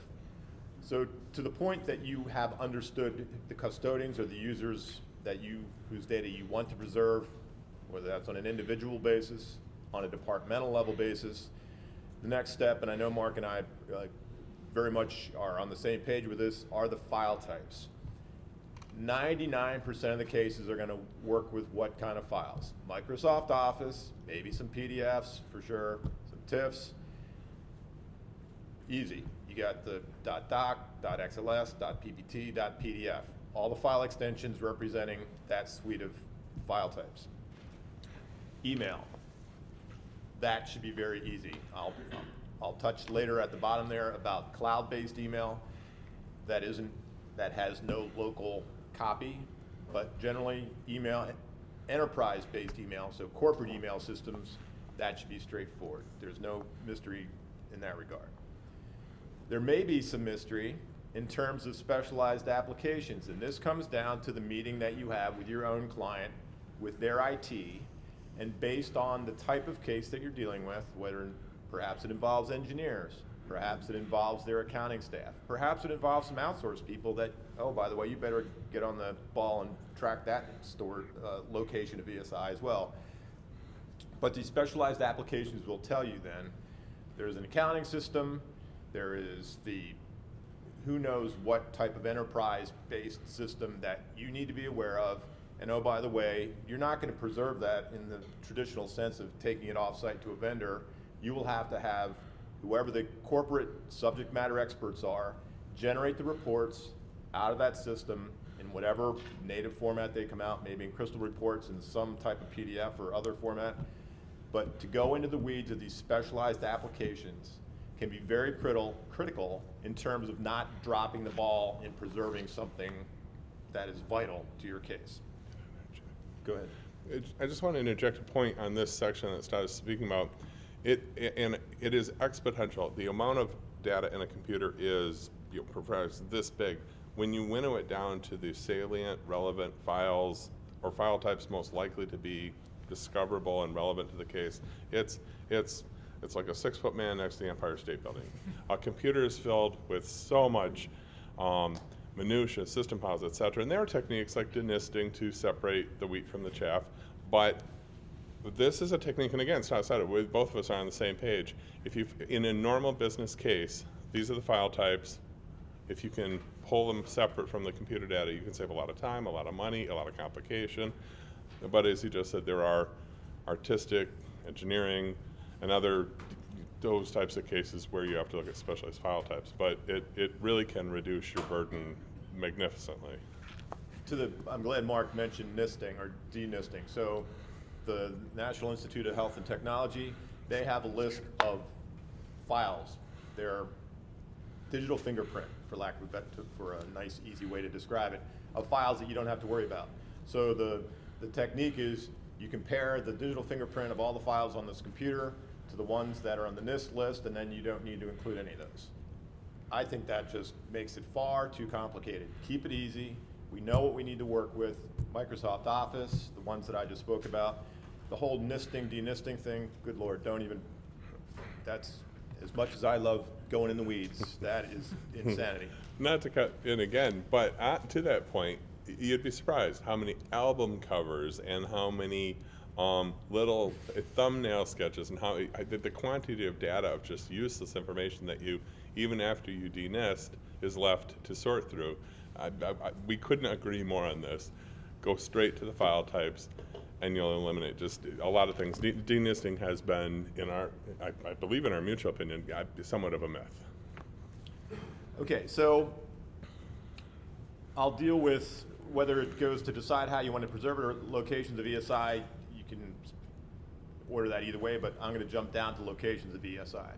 So to the point that you have understood the custodians or the users whose data you want to preserve, whether that's on an individual basis, on a departmental level basis, the next step, and I know Mark and I very much are on the same page with this, are the file types. 99% of the cases are going to work with what kind of files? Microsoft Office, maybe some PDFs for sure, some TIFFs. Easy. You got the .doc, .xls, .ppt, .pdf. All the file extensions representing that suite of file types. Email. That should be very easy. I'll touch later at the bottom there about cloud-based email. That has no local copy, but generally email, enterprise-based email, so corporate email systems, that should be straightforward. There's no mystery in that regard. There may be some mystery in terms of specialized applications, and this comes down to the meeting that you have with your own client, with their IT, and based on the type of case that you're dealing with, whether perhaps it involves engineers, perhaps it involves their accounting staff, perhaps it involves some outsourced people that, oh, by the way, you better get on the ball and track that store location of ESI as well. But these specialized applications will tell you then, there's an accounting system, there is the who knows what type of enterprise-based system that you need to be aware of. And oh, by the way, you're not going to preserve that in the traditional sense of taking it off-site to a vendor. You will have to have whoever the corporate subject matter experts are generate the reports out of that system in whatever native format they come out, maybe in Crystal reports in some type of PDF or other format. But to go into the weeds of these specialized applications can be very critical in terms of not dropping the ball in preserving something that is vital to your case. Go ahead. I just want to interject a point on this section that Scott is speaking about. It is exponential. The amount of data in a computer is this big. when you winnow it down to the salient, relevant files or file types most likely to be discoverable and relevant to the case, it's like a 6-foot man next to the Empire State Building. A computer is filled with so much minutia, system files, et cetera. And there are techniques like denisting to separate the wheat from the chaff, but this is a technique, and again, it's not said, both of us are on the same page. If you, in a normal business case, these are the file types. If you can pull them separate from the computer data, you can save a lot of time, a lot of money, a lot of complication. But as you just said, there are artistic, engineering, and other those types of cases where you have to look at specialized file types. But it really can reduce your burden magnificently. I'm glad Mark mentioned nisting or denisting. So the National Institute of Health and Technology, they have a list of files. Their digital fingerprint, for lack of for a nice, easy way to describe it, of files that you don't have to worry about. So the technique is you compare the digital fingerprint of all the files on this computer to the ones that are on the NIST list, and then you don't need to include any of those. I think that just makes it far too complicated. Keep it easy. We know what we need to work with. Microsoft Office, the ones that I just spoke about, the whole nisting, denisting thing, good Lord, don't even, that's, as much as I love going in the weeds, that is insanity. Not to cut in again, but to that point, you'd be surprised how many album covers and how many little thumbnail sketches and how the quantity of data of just useless information that you, even after you denist, is left to sort through. We couldn't agree more on this. Go straight to the file types and you'll eliminate just a lot of things. Denisting has been, in our, I believe in our mutual opinion, somewhat of a myth. Okay, so I'll deal with whether it goes to decide how you want to preserve it or locations of ESI. You can order that either way, but I'm going to jump down to locations of ESI.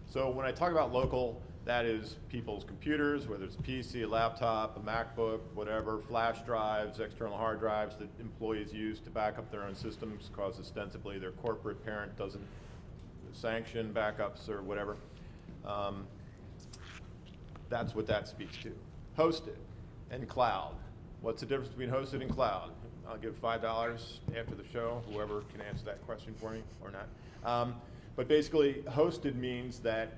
So when I talk about local, that is people's computers, whether it's a PC, a laptop, a MacBook, whatever, flash drives, external hard drives that employees use to back up their own systems because ostensibly their corporate parent doesn't sanction backups or whatever. That's what that speaks to. Hosted and cloud. What's the difference between hosted and cloud? I'll give $5 after the show, whoever can answer that question for me or not. But basically, hosted means that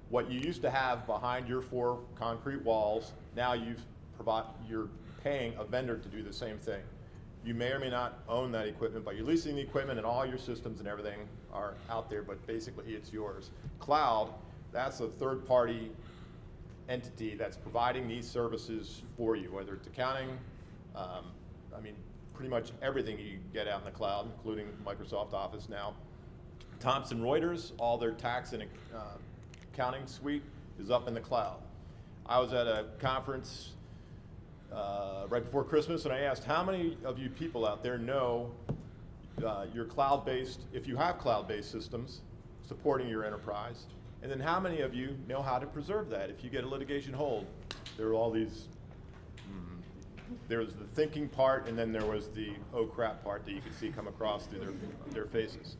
what you used to have behind your 4 concrete walls, now you're paying a vendor to do the same thing. You may or may not own that equipment, but you're leasing the equipment and all your systems and everything are out there, but basically it's yours. Cloud, that's a third-party entity that's providing these services for you, whether it's accounting, I mean, pretty much everything you get out in the cloud, including Microsoft Office now. Thomson Reuters, all their tax and accounting suite is up in the cloud. I was at a conference right before Christmas, and I asked how many of you people out there know your cloud-based, if you have cloud-based systems supporting your enterprise, and then how many of you know how to preserve that if you get a litigation hold? There are all these, there was the thinking part, and then there was the oh crap part that you could see come across through their faces.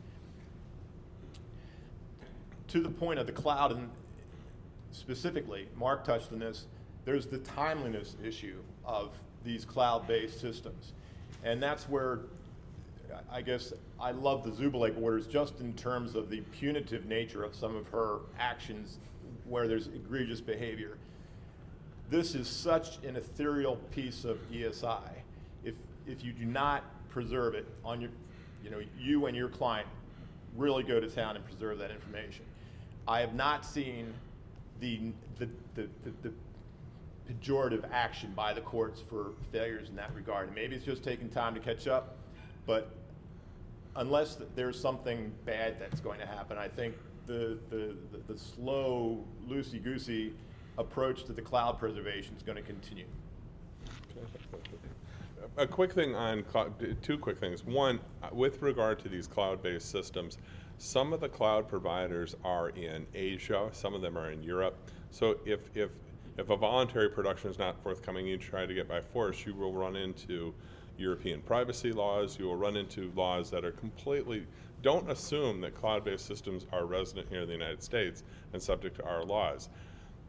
To the point of the cloud, and specifically, Mark touched on this, there's the timeliness issue of these cloud-based systems. And that's where I guess I love the Zubilake orders just in terms of the punitive nature of some of her actions where there's egregious behavior. This is such an ethereal piece of ESI. If you do not preserve it on your, you and your client really go to town and preserve that information. I have not seen the pejorative action by the courts for failures in that regard. And maybe it's just taking time to catch up, but unless there's something bad that's going to happen, I think the slow, loosey-goosey approach to the cloud preservation is going to continue. A quick thing on cloud, 2 quick things. One, with regard to these cloud-based systems, some of the cloud providers are in Asia, some of them are in Europe. So if a voluntary production is not forthcoming, you try to get by force, you will run into European privacy laws, you will run into laws that are completely, don't assume that cloud-based systems are resident here in the United States and subject to our laws.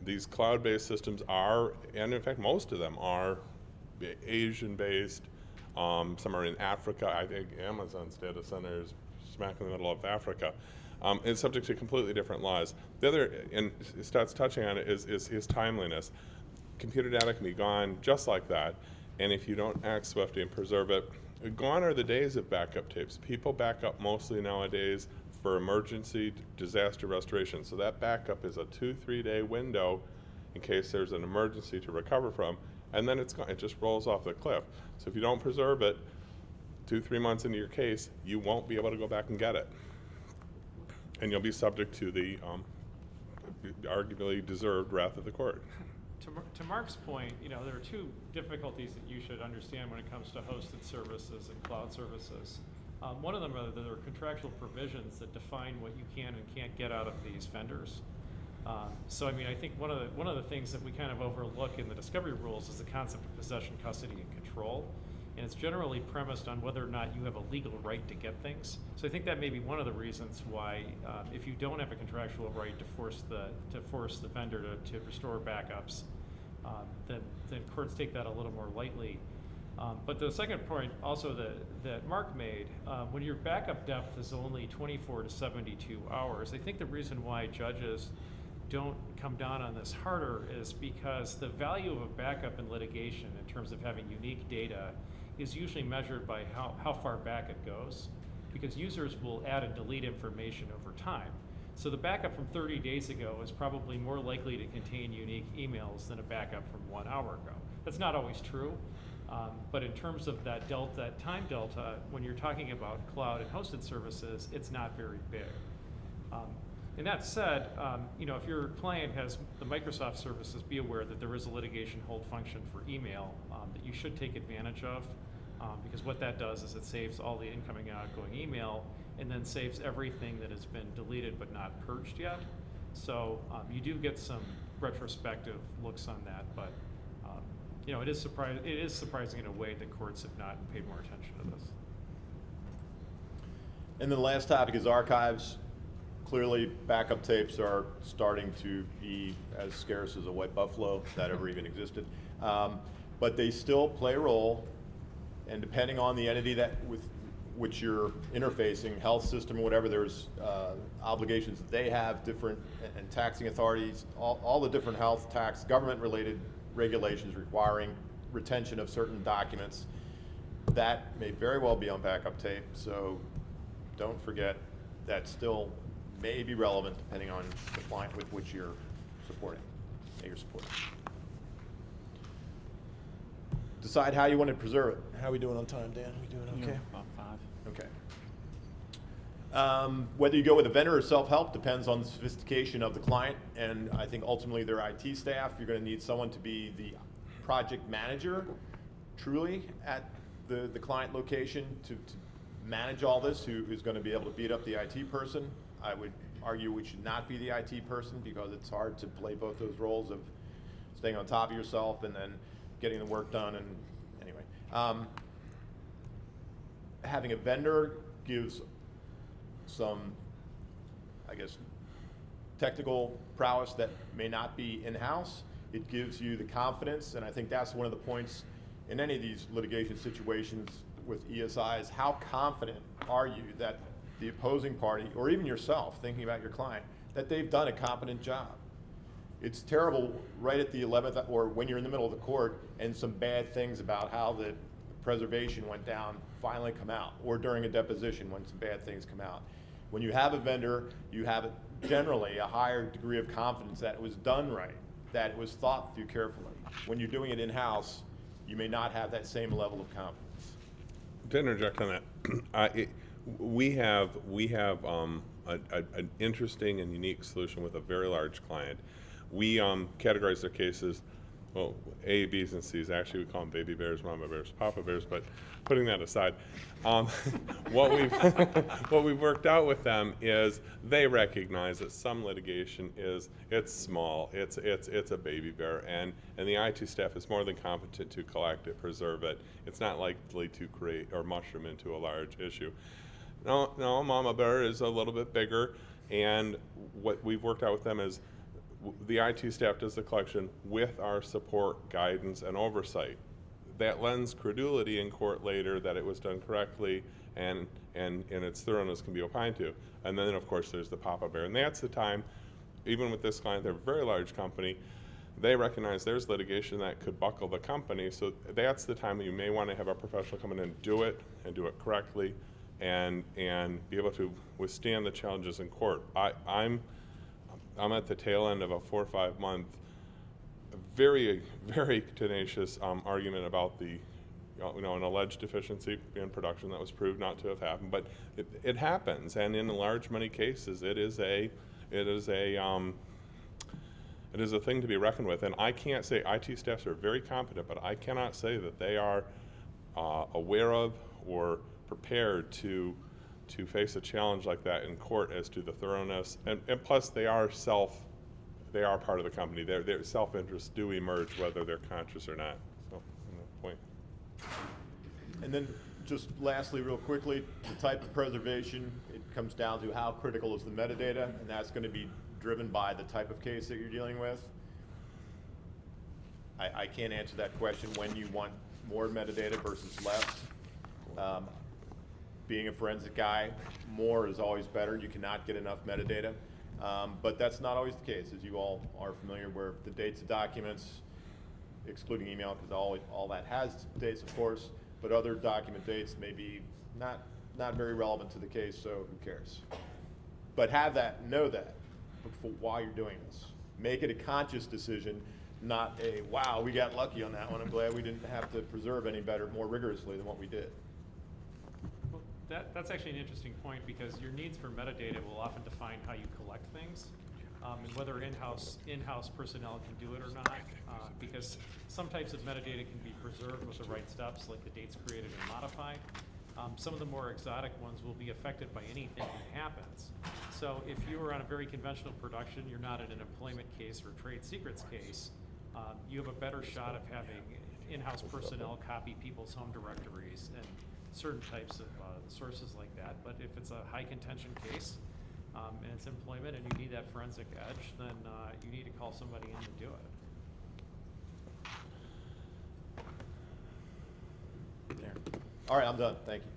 these cloud-based systems are, and in fact most of them are, Asian-based. Some are in Africa. I think Amazon's data center is smack in the middle of Africa. It's subject to completely different laws. The other, and Scott's touching on it, is timeliness. Computer data can be gone just like that, and if you don't act swiftly and preserve it, gone are the days of backup tapes. People back up mostly nowadays for emergency disaster restoration. So that backup is a 2-3 day window in case there's an emergency to recover from, and then it's gone. It just rolls off the cliff. So if you don't preserve it, 2-3 months into your case, you won't be able to go back and get it. And you'll be subject to the arguably deserved wrath of the court. To Mark's point, there are two difficulties that you should understand when it comes to hosted services and cloud services. One of them are there are contractual provisions that define what you can and can't get out of these vendors. So I think one of the things that we kind of overlook in the discovery rules is the concept of possession, custody, and control. And it's generally premised on whether or not you have a legal right to get things. So I think that may be one of the reasons why, if you don't have a contractual right to force the vendor to restore backups, then courts take that a little more lightly. But the second point also that Mark made, when your backup depth is only 24 to 72 hours, I think the reason why judges don't come down on this harder is because the value of a backup in litigation in terms of having unique data is usually measured by how far back it goes, because users will add and delete information over time. So the backup from 30 days ago is probably more likely to contain unique emails than a backup from 1 hour ago. That's not always true, but in terms of that time delta, when you're talking about cloud and hosted services, it's not very big. And that said, if your client has the Microsoft services, be aware that there is a litigation hold function for email that you should take advantage of, because what that does is it saves all the incoming and outgoing email, and then saves everything that has been deleted but not purged yet. So you do get some retrospective looks on that, but it is surprising in a way that courts have not paid more attention to this. And then the last topic is archives. Clearly, backup tapes are starting to be as scarce as a white buffalo, if that ever even existed. But they still play a role, and depending on the entity with which you're interfacing, health system or whatever, there's obligations that they have, different, and taxing authorities, all the different health, tax, government-related regulations requiring retention of certain documents. That may very well be on backup tape, so don't forget that still may be relevant depending on the client with which you're supporting. Decide how you want to preserve it. How are we doing on time, Dan? We doing okay? About 5. Okay. Whether you go with a vendor or self-help depends on the sophistication of the client, and I think ultimately their IT staff. You're going to need someone to be the project manager, truly, at the client location to manage all this, who's going to be able to beat up the IT person. I would argue it should not be the IT person, because it's hard to play both those roles of staying on top of yourself and then getting the work done. And anyway, having a vendor gives some, I guess, technical prowess that may not be in-house. It gives you the confidence, and I think that's one of the points in any of these litigation situations with ESIs. How confident are you that the opposing party, or even yourself, thinking about your client, that they've done a competent job? It's terrible right at the 11th, or when you're in the middle of the court, and some bad things about how the preservation went down finally come out, or during a deposition when some bad things come out. When you have a vendor, you have generally a higher degree of confidence that it was done right, that it was thought through carefully. When you're doing it in-house, you may not have that same level of confidence. To interject on that, we have an interesting and unique solution with a very large client. We categorize their cases, well, A, B's, and C's. Actually, we call them baby bears, mama bears, papa bears, but putting that aside, what we've worked out with them is they recognize that some litigation it's small, it's a baby bear, and the IT staff is more than competent to collect it, preserve it. It's not likely to create or mushroom into a large issue. No, mama bear is a little bit bigger, and what we've worked out with them is The IT staff does the collection with our support, guidance, and oversight. That lends credulity in court later that it was done correctly and its thoroughness can be opined to. And then, of course, there's the pop-up error. And that's the time, even with this client, they're a very large company, they recognize there's litigation that could buckle the company, so that's the time that you may want to have a professional come in and do it correctly, and be able to withstand the challenges in court. I'm at the tail end of a 4 or 5 month, very, very tenacious argument about the, an alleged deficiency in production that was proved not to have happened, but it happens, and in large many cases, it is a thing to be reckoned with. And I can't say, IT staffs are very competent, but I cannot say that they are aware of or prepared to face a challenge like that in court as to the thoroughness. And plus, they are part of the company. Their self-interests do emerge whether they're conscious or not. So, point. And then just lastly, real quickly, the type of preservation, it comes down to how critical is the metadata, and that's going to be driven by the type of case that you're dealing with. I can't answer that question when you want more metadata versus less. Being a forensic guy, more is always better. You cannot get enough metadata. But that's not always the case, as you all are familiar, where the dates of documents, excluding email, because all that has dates, of course, but other document dates may be not very relevant to the case, so who cares? But know that while you're doing this. Make it a conscious decision, not a, wow, we got lucky on that one. I'm glad we didn't have to preserve any better, more rigorously than what we did. Well, that's actually an interesting point, because your needs for metadata will often define how you collect things, and whether in-house personnel can do it or not, because some types of metadata can be preserved with the right steps, like the dates created and modified. Some of the more exotic ones will be affected by anything that happens. So if you are on a very conventional production, you're not in an employment case or trade secrets case, you have a better shot of having in-house personnel copy people's home directories and certain types of sources like that. But if it's a high contention case and it's employment and you need that forensic edge, then you need to call somebody in to do it. There. All right, I'm done. Thank you.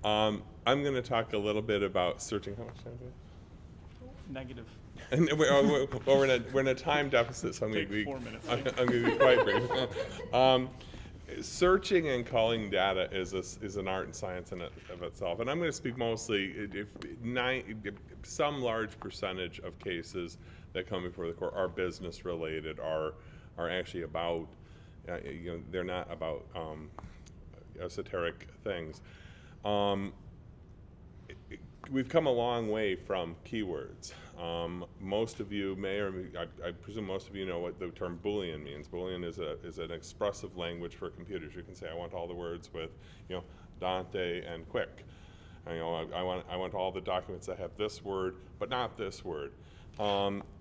I'm going to talk a little bit about searching. How much time do we have? Negative. And we're in a time deficit, so I'm going to be 4 minutes. I'm going to be quite brief. Searching and calling data is an art and science in of itself, and I'm going to speak mostly some large percentage of cases that come before the court are business related, are actually about they're not about esoteric things. We've come a long way from keywords. Most of you may, or I presume most of you know what the term Boolean means. Boolean is an expressive language for computers. You can say, I want all the words with, Dante and Quick. I want all the documents that have this word, but not this word.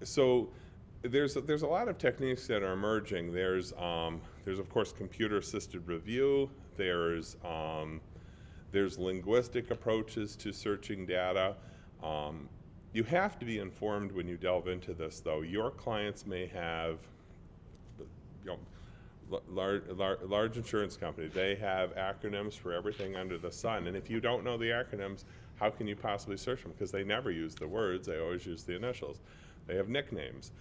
So there's a lot of techniques that are emerging. There's of course computer-assisted review. There's linguistic approaches to searching data. You have to be informed when you delve into this, though. Your clients may have, large insurance company. They have acronyms for everything under the sun, and if you don't know the acronyms, how can you possibly search them? Because they never use the words; they always use the initials. They have nicknames.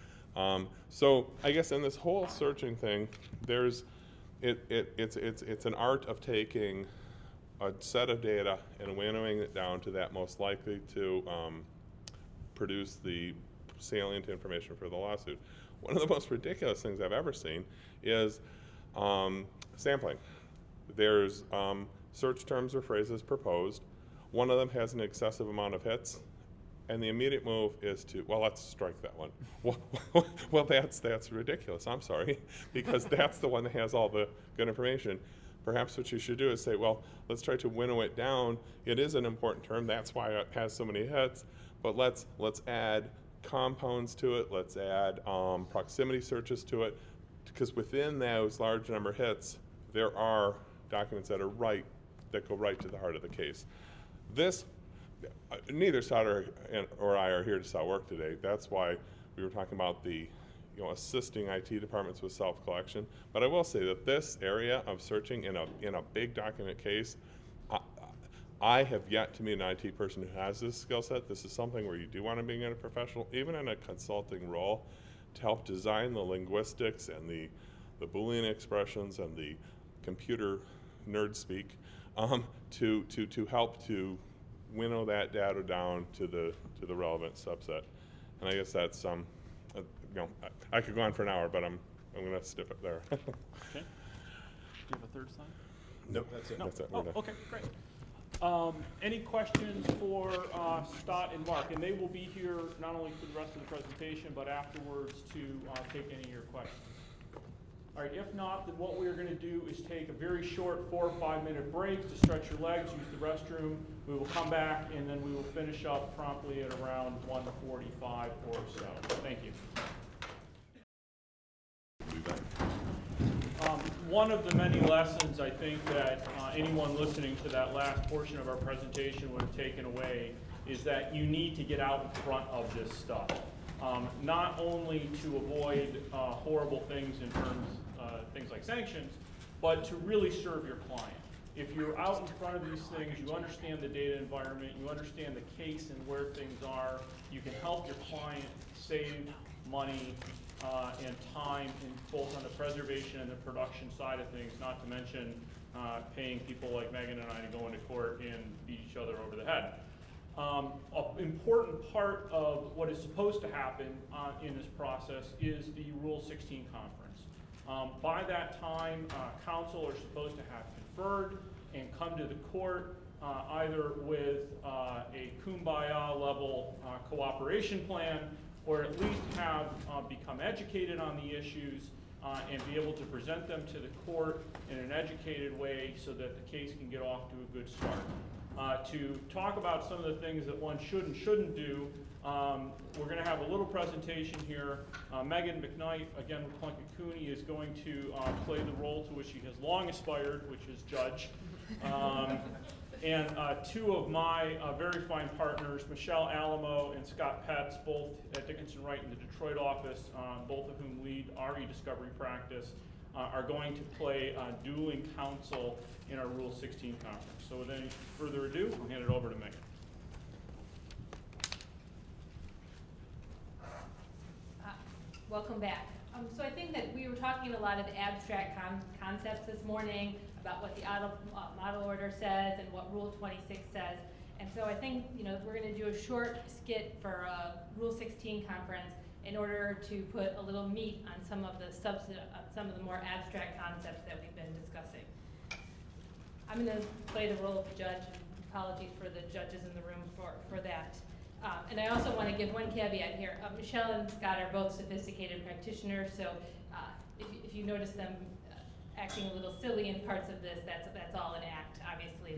So I guess in this whole searching thing, it's an art of taking a set of data and winnowing it down to that most likely to produce the salient information for the lawsuit. One of the most ridiculous things I've ever seen is sampling. There's search terms or phrases proposed. One of them has an excessive amount of hits, and the immediate move is to, well, let's strike that one. Well, that's ridiculous. I'm sorry, because that's the one that has all the good information. Perhaps what you should do is say, well, let's try to winnow it down. It is an important term. That's why it has so many hits. But let's add compounds to it. Let's add proximity searches to it, because within those large number of hits, there are documents that go right to the heart of the case. This neither Scott or I are here to sell work today. That's why we were talking about the, assisting IT departments with self-collection. But I will say that this area of searching in a big document case, I have yet to meet an IT person who has this skill set. This is something where you do want to be in a professional, even in a consulting role, to help design the linguistics and the Boolean expressions and the computer nerd speak, to help to winnow that data down to the relevant subset. And I guess that's I could go on for an hour, but I'm going to stiff it there. Okay. Do you have a third slide? Nope, that's it. No. That's it, we're Oh, done. okay, great. Any questions for Scott and Mark? And they will be here not only for the rest of the presentation, but afterwards to take any of your questions. All right, if not, then what we're going to do is take a very short 4 or 5 minute break to stretch your legs, use the restroom. We will come back, and then we will finish up promptly at around 1:45 or so. Thank you. One of the many lessons I think that anyone listening to that last portion of our presentation would have taken away is that you need to get out in front of this stuff. Not only to avoid horrible things in terms things like sanctions, but to really serve your client. If you're out in front of these things, you understand the data environment, you understand the case and where things are, you can help your client save money and time in both on the preservation and the production side of things, not to mention paying people like Megan and I to go into court and beat each other over the head. An important part of what is supposed to happen in this process is the Rule 16 conference. By that time, counsel are supposed to have conferred and come to the court either with a kumbaya level cooperation plan, or at least have become educated on the issues and be able to present them to the court in an educated way so that the case can get off to a good start. To talk about some of the things that one should and shouldn't do, we're going to have a little presentation here. Megan McKnight, again with Plunkett Cooney, is going to play the role to which she has long aspired, which is judge. And two of my very fine partners, Michelle Alamo and Scott Petz, both at Dickinson Wright in the Detroit office, both of whom lead our e-discovery practice, are going to play dueling counsel in our Rule 16 conference. So with any further ado, I'll hand it over to Megan. Welcome back. So I think that we were talking a lot of abstract concepts this morning about what the model order says and what Rule 26 says. And so I think we're going to do a short skit for a Rule 16 conference in order to put a little meat on some of the more abstract concepts that we've been discussing. I'm going to play the role of judge. Apologies for the judges in the room for that. And I also want to give one caveat here. Michelle and Scott are both sophisticated practitioners, so if you notice them acting a little silly in parts of this, that's all an act. Obviously,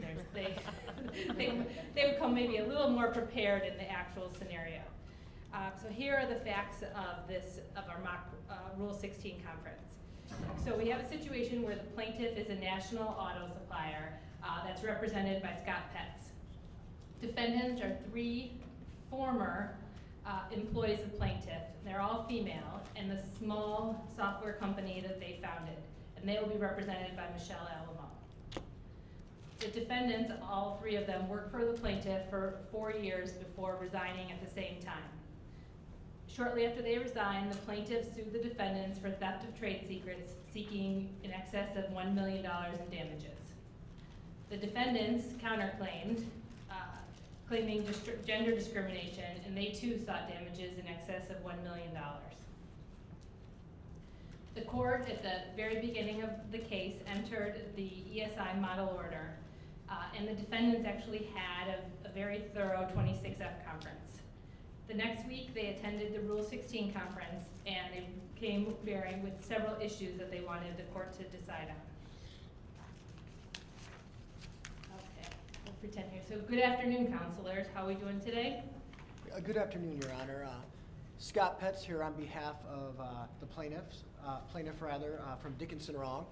they would come maybe a little more prepared in the actual scenario. So here are the facts of our mock Rule 16 conference. So we have a situation where the plaintiff is a national auto supplier that's represented by Scott Petz. Defendants are 3 former employees of plaintiff. They're all female, and the small software company that they founded, and they will be represented by Michelle Alamo. The defendants, all 3 of them, worked for the plaintiff for 4 years before resigning at the same time. Shortly after they resigned, the plaintiff sued the defendants for theft of trade secrets, seeking in excess of $1 million in damages. The defendants counterclaimed, claiming gender discrimination, and they too sought damages in excess of $1 million. The court, at the very beginning of the case, entered the ESI model order, and the defendants actually had a very thorough 26F conference. The next week, they attended the Rule 16 conference, and they came bearing with several issues that they wanted the court to decide on. Okay, we'll pretend here. So good afternoon, counselors. How are we doing today? Good afternoon, Your Honor. Scott Petz here on behalf of the plaintiff from Dickinson Wrong.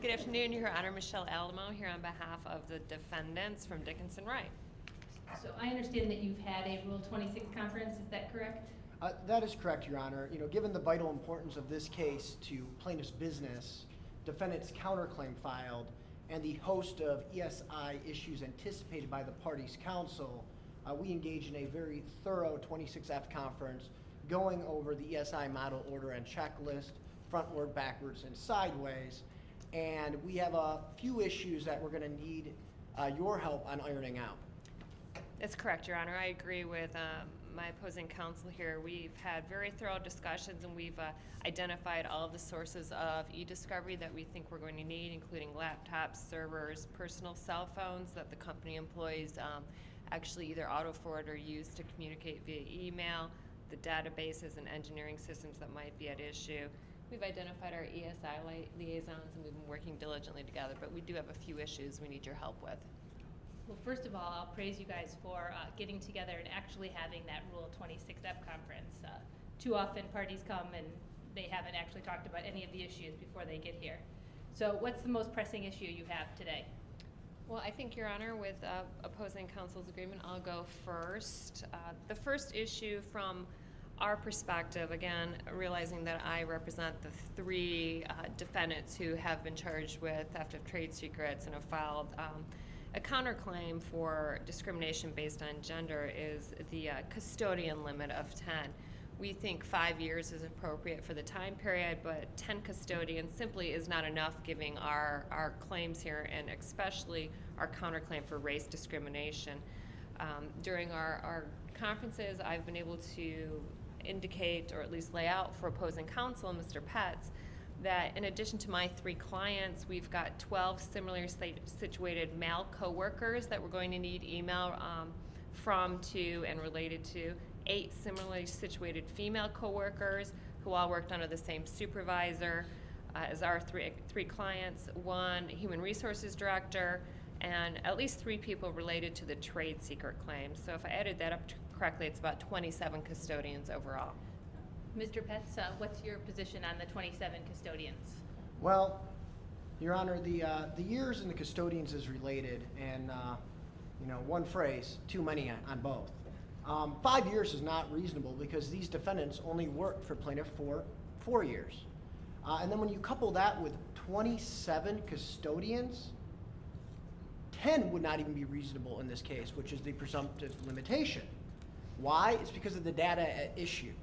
Good afternoon, Your Honor. Michelle Alamo here on behalf of the defendants from Dickinson Wright. So I understand that you've had a Rule 26 conference, is that correct? That is correct, Your Honor. Given the vital importance of this case to plaintiff's business, defendant's counterclaim filed, and the host of ESI issues anticipated by the parties' counsel, we engaged in a very thorough 26F conference going over the ESI model order and checklist, frontward, backwards, and sideways. And we have a few issues that we're going to need your help on ironing out. That's correct, Your Honor. I agree with my opposing counsel here. We've had very thorough discussions, and we've identified all of the sources of e-discovery that we think we're going to need, including laptops, servers, personal cell phones that the company employees actually either auto-forward or use to communicate via email, the databases and engineering systems that might be at issue. We've identified our ESI liaisons, and we've been working diligently together, but we do have a few issues we need your help with. Well, first of all, I'll praise you guys for getting together and actually having that Rule 26F conference. Too often parties come and they haven't actually talked about any of the issues before they get here. So what's the most pressing issue you have today? Well, I think, Your Honor, with opposing counsel's agreement, I'll go first. The first issue from our perspective, again, realizing that I represent the three defendants who have been charged with theft of trade secrets and have filed a counterclaim for discrimination based on gender, is the custodian limit of 10. We think 5 years is appropriate for the time period, but 10 custodians simply is not enough, giving our claims here, and especially our counterclaim for race discrimination. During our conferences, I've been able to indicate, or at least lay out for opposing counsel, Mr. Petz, that in addition to my 3 clients, we've got 12 similarly situated male coworkers that we're going to need email from, to, and related to, 8 similarly situated female coworkers who all worked under the same supervisor as our three clients, 1 human resources director, and at least 3 people related to the trade secret claims. So if I added that up correctly, it's about 27 custodians overall. Mr. Petz, what's your position on the 27 custodians? Well, Your Honor, the years and the custodians is related, and one phrase, too many on both. 5 years is not reasonable because these defendants only worked for plaintiff for 4 years. And then when you couple that with 27 custodians, 10 would not even be reasonable in this case, which is the presumptive limitation. Why? It's because of the data at issue.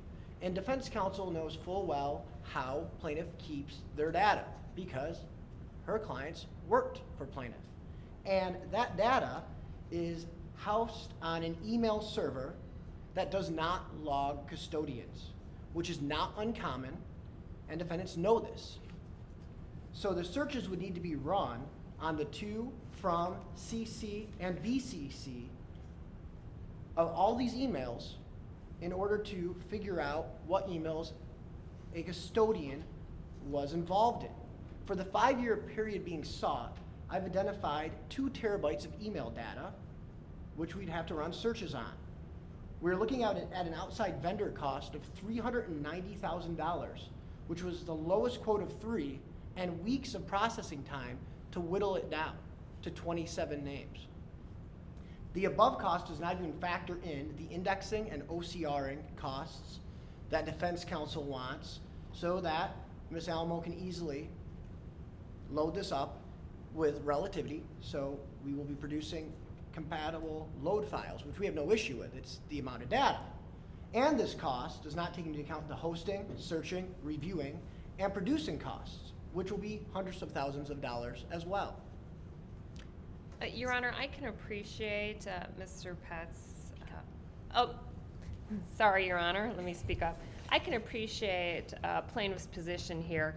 And defense counsel knows full well how plaintiff keeps their data, because her clients worked for plaintiff. And that data is housed on an email server that does not log custodians, which is not uncommon, and defendants know this. So the searches would need to be run on the to, from, CC, and BCC of all these emails in order to figure out what emails a custodian was involved in. For the 5-year period being sought, I've identified 2 terabytes of email data, which we'd have to run searches on. We're looking at an outside vendor cost of $390,000, which was the lowest quote of 3, and weeks of processing time to whittle it down to 27 names. The above cost does not even factor in the indexing and OCRing costs that defense counsel wants, so that Ms. Alamo can easily load this up with relativity. So we will be producing compatible load files, which we have no issue with. It's the amount of data. And this cost does not take into account the hosting, searching, reviewing, and producing costs, which will be hundreds of thousands of dollars as well. Your Honor, I can appreciate Mr. Pett's, sorry, Your Honor, let me speak up. I can appreciate plaintiff's position here.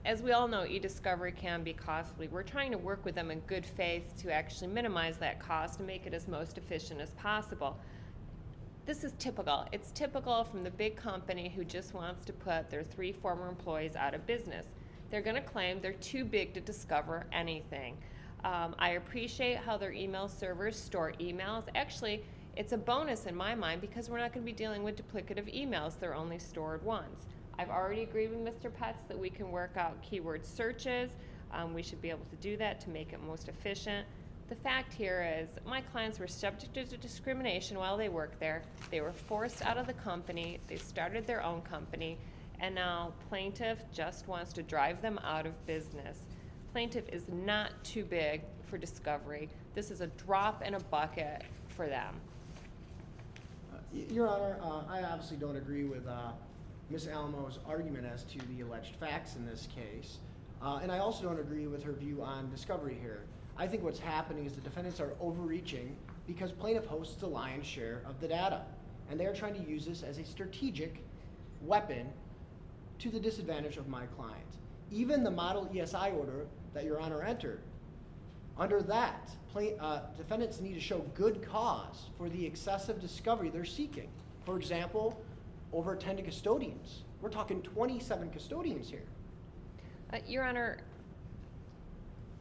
As we all know, e-discovery can be costly. We're trying to work with them in good faith to actually minimize that cost and make it as most efficient as possible. This is typical. It's typical from the big company who just wants to put their 3 former employees out of business. They're going to claim they're too big to discover anything. I appreciate how their email servers store emails. Actually, it's a bonus in my mind because we're not going to be dealing with duplicative emails. They're only stored once. I've already agreed with Mr. Petz that we can work out keyword searches. We should be able to do that to make it most efficient. The fact here is my clients were subject to discrimination while they worked there. They were forced out of the company. They started their own company. And now plaintiff just wants to drive them out of business. Plaintiff is not too big for discovery. This is a drop in a bucket for them. Your Honor, I obviously don't agree with Ms. Alamo's argument as to the alleged facts in this case. And I also don't agree with her view on discovery here. I think what's happening is the defendants are overreaching because plaintiff hosts the lion's share of the data. And they're trying to use this as a strategic weapon to the disadvantage of my client. Even the model ESI order that Your Honor entered, under that, defendants need to show good cause for the excessive discovery they're seeking. For example, over 10 custodians. We're talking 27 custodians here. Your Honor,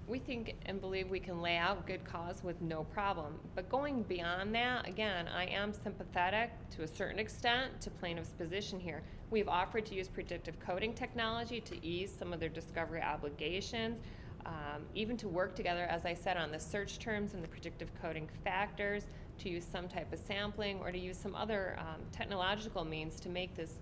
we think and believe we can lay out good cause with no problem. But going beyond that, again, I am sympathetic to a certain extent to plaintiff's position here. We've offered to use predictive coding technology to ease some of their discovery obligations, even to work together, as I said, on the search terms and the predictive coding factors, to use some type of sampling or to use some other technological means to make this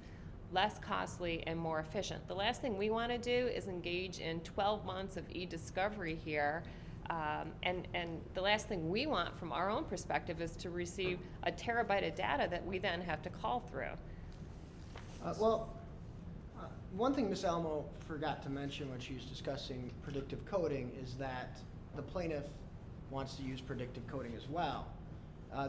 less costly and more efficient. The last thing we want to do is engage in 12 months of e-discovery here. And the last thing we want from our own perspective is to receive a terabyte of data that we then have to call through. One thing Ms. Alamo forgot to mention when she was discussing predictive coding is that the plaintiff wants to use predictive coding as well.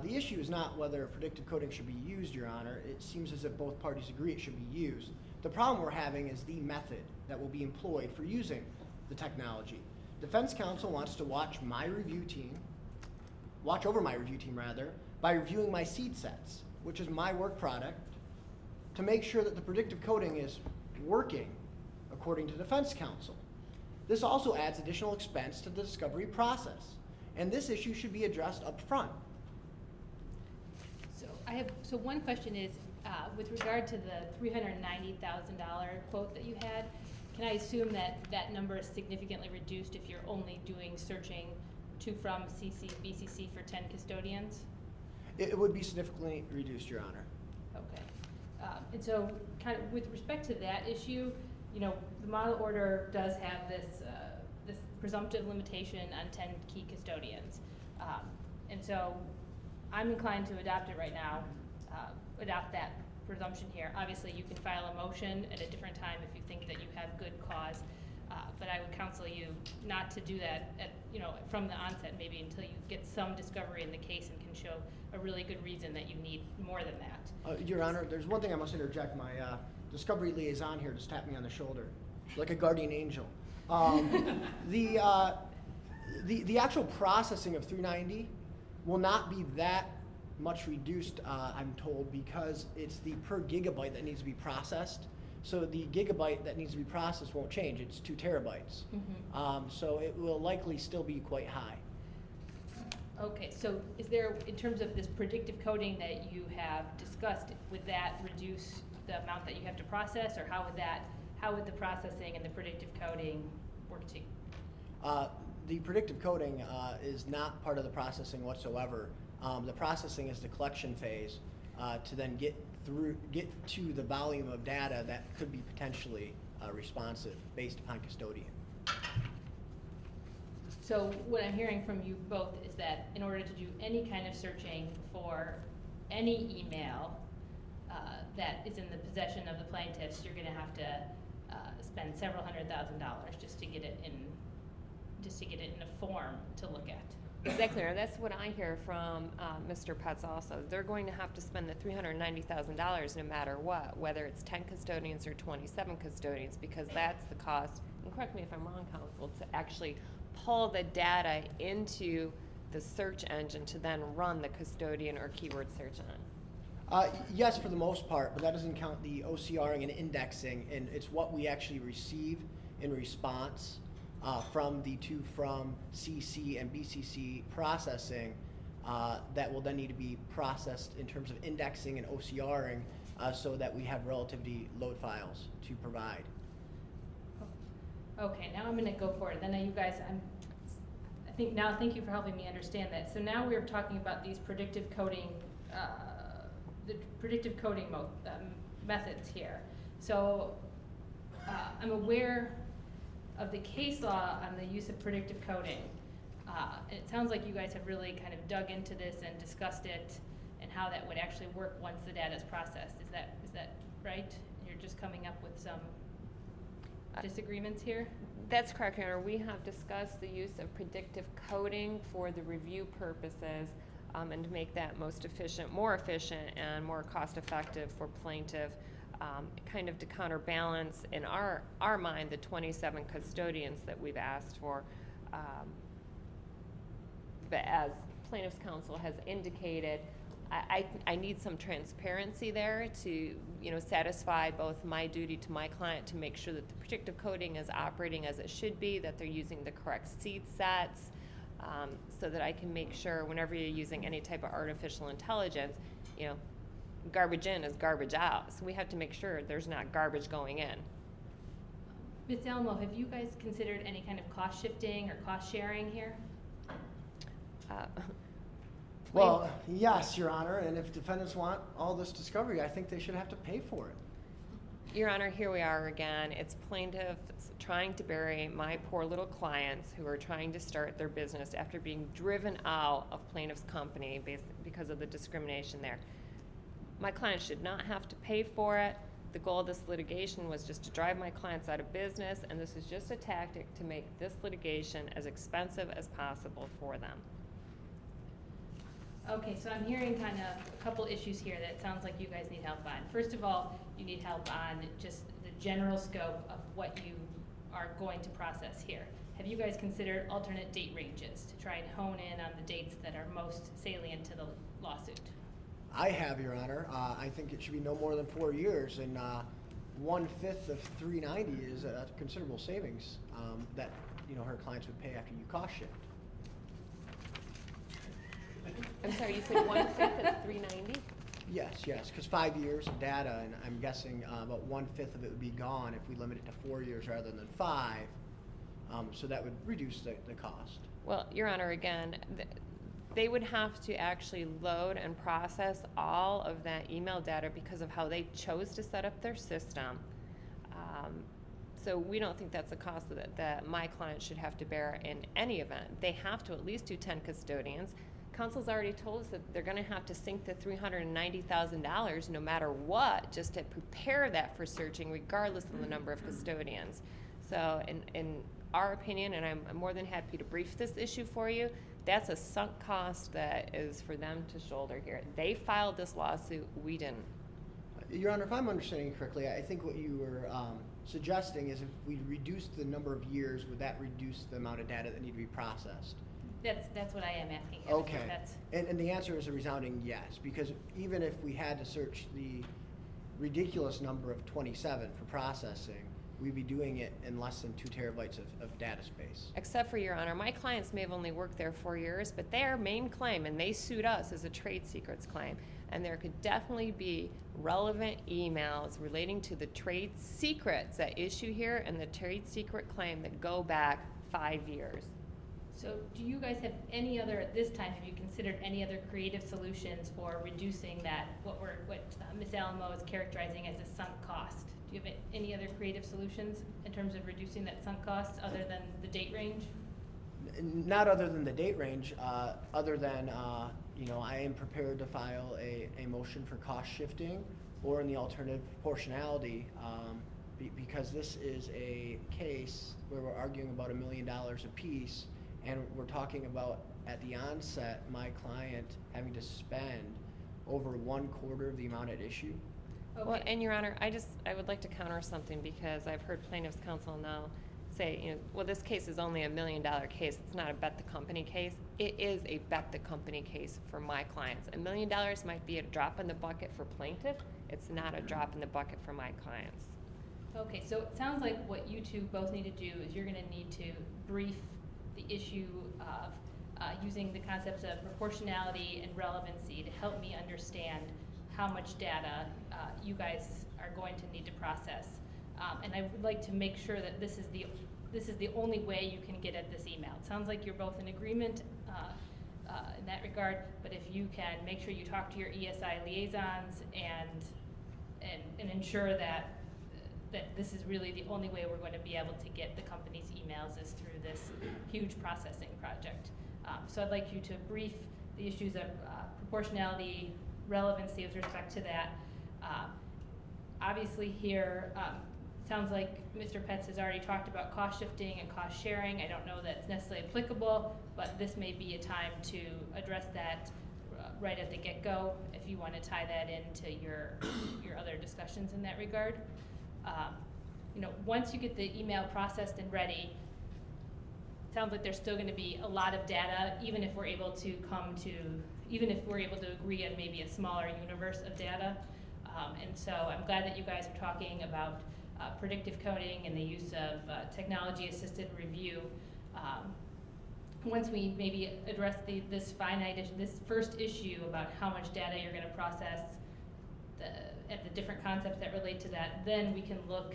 The issue is not whether predictive coding should be used, Your Honor. It seems as if both parties agree it should be used. The problem we're having is the method that will be employed for using the technology. Defense counsel wants to watch over my review team by reviewing my seed sets, which is my work product, to make sure that the predictive coding is working according to defense counsel. This also adds additional expense to the discovery process, and this issue should be addressed up front. So one question is, with regard to the $390,000 quote that you had, can I assume that that number is significantly reduced if you're only doing searching to from BCC for 10 custodians? It would be significantly reduced, Your Honor. Okay. And so kind of with respect to that issue, you know, the model order does have this, this presumptive limitation on 10 key custodians. And so I'm inclined to adopt it right now, adopt that presumption here. Obviously, you can file a motion at a different time if you think that you have good cause, but I would counsel you not to do that at, you know, from the onset, maybe until you get some discovery in the case and can show a really good reason that you need more than that. Your Honor, there's one thing I must interject. My discovery liaison here just tapped me on the shoulder, like a guardian angel. The actual processing of 390 will not be that much reduced, I'm told, because it's the per gigabyte that needs to be processed. So the gigabyte that needs to be processed won't change. It's 2 terabytes. Mm-hmm. So it will likely still be quite high. Okay, so is there, in terms of this predictive coding that you have discussed, would that reduce the amount that you have to process, or how would the processing and the predictive coding work together? The predictive coding is not part of the processing whatsoever. The processing is the collection phase to then get to the volume of data that could be potentially responsive based upon custodian. So what I'm hearing from you both is that in order to do any kind of searching for any email that is in the possession of the plaintiffs, you're going to have to spend several $100,000 just to get it in a form to look at. Exactly, and that's what I hear from Mr. Petz also. They're going to have to spend the $390,000 no matter what, whether it's 10 custodians or 27 custodians, because that's the cost, and correct me if I'm wrong, counsel, to actually pull the data into the search engine to then run the custodian or keyword search on. Yes, for the most part, but that doesn't count the OCRing and indexing, and it's what we actually receive in response from the from CC and BCC processing that will then need to be processed in terms of indexing and Okay, now I'm gonna go for it. Then you guys, thank you for helping me understand that. So now we're talking about these predictive coding, the predictive coding methods here. So I'm aware of the case law on the use of predictive coding. And it sounds like you guys have really kind of dug into this and discussed it and how that would actually work once the data is processed. Is that right? You're just coming up with some disagreements here? That's correct, Your Honor. We have discussed the use of predictive coding for the review purposes and to make that more efficient and more cost-effective for plaintiff, kind of to counterbalance in our mind the 27 custodians that we've asked for. But as plaintiff's counsel has indicated, I need some transparency there to, satisfy both my duty to my client to make sure that the predictive coding is operating as it should be, that they're using the correct seed sets, so that I can make sure whenever you're using any type of artificial intelligence, garbage in is garbage out. So we have to make sure there's not garbage going in. Ms. Alamo, have you guys considered any kind of cost shifting or cost sharing here? Well, yes, Your Honor, and if defendants want all this discovery, I think they should have to pay for it. Your Honor, here we are again. It's plaintiffs trying to bury my poor little clients who are trying to start their business after being driven out of plaintiff's company because of the discrimination there. My clients should not have to pay for it. The goal of this litigation was just to drive my clients out of business, and this is just a tactic to make this litigation as expensive as possible for them. Okay, so I'm hearing kind of a couple issues here that sounds like you guys need help on. First of all, you need help on just the general scope of what you are going to process here. Have you guys considered alternate date ranges to try and hone in on the dates that are most salient to the lawsuit? I have, Your Honor. I think it should be no more than 4 years, and 1/5 of $390 is a considerable savings that her clients would pay after you cost shift. I'm sorry, you said 1/5 of $390? Yes, because 5 years of data, and I'm guessing about 1/5 of it would be gone if we limit it to 4 years rather than 5. So that would reduce the cost. Well, Your Honor, again, they would have to actually load and process all of that email data because of how they chose to set up their system. So we don't think that's a cost that my client should have to bear in any event. They have to at least do 10 custodians. Council's already told us that they're going to have to sink the $390,000 no matter what, just to prepare that for searching, regardless of the number of custodians. So in our opinion, and I'm more than happy to brief this issue for you, that's a sunk cost that is for them to shoulder here. They filed this lawsuit, we didn't. Your Honor, if I'm understanding correctly, I think what you were suggesting is if we reduce the number of years, would that reduce the amount of data that need to be processed? That's what I am asking here. Okay, That's, and the answer is a resounding yes, because even if we had to search the ridiculous number of 27 for processing, we'd be doing it in less than 2 terabytes of data space. Except for, Your Honor, my clients may have only worked there 4 years, but their main claim, and they sued us, is a trade secrets claim. And there could definitely be relevant emails relating to the trade secrets at issue here and the trade secret claim that go back 5 years. so do you guys have any other, at this time, have you considered any other creative solutions for reducing that, what Ms. Alamo is characterizing as a sunk cost? Do you have any other creative solutions in terms of reducing that sunk cost other than the date range? Not other than the date range, other than, I am prepared to file a motion for cost shifting or in the alternative proportionality, because this is a case where we're arguing about $1 million apiece, and we're talking about, at the onset, my client having to spend over 1/4 of the amount at issue. Okay. Well, and Your Honor, I would like to counter something because I've heard plaintiff's counsel now say, well, this case is only $1 million case. It's not a bet the company case. It is a bet the company case for my clients. $1 million might be a drop in the bucket for plaintiff. It's not a drop in the bucket for my clients. Okay, so it sounds like what you two both need to do is you're gonna need to brief the issue of using the concepts of proportionality and relevancy to help me understand how much data you guys are going to need to process. And I would like to make sure that this is the this is the only way you can get at this email. It sounds like you're both in agreement in that regard, but if you can make sure you talk to your ESI liaisons and ensure that this is really the only way we're going to be able to get the company's emails is through this huge processing project. So I'd like you to brief the issues of proportionality, relevancy with respect to that. Obviously here, sounds like Mr. Petz has already talked about cost shifting and cost sharing. I don't know that it's necessarily applicable, but this may be a time to address that right at the get-go if you want to tie that into your other discussions in that regard. Once you get the email processed and ready, it sounds like there's still going to be a lot of data, even if we're able to agree on maybe a smaller universe of data. And so I'm glad that you guys are talking about predictive coding and the use of technology-assisted review. Once we maybe address this first issue about how much data you're going to process, at the different concepts that relate to that, then we can look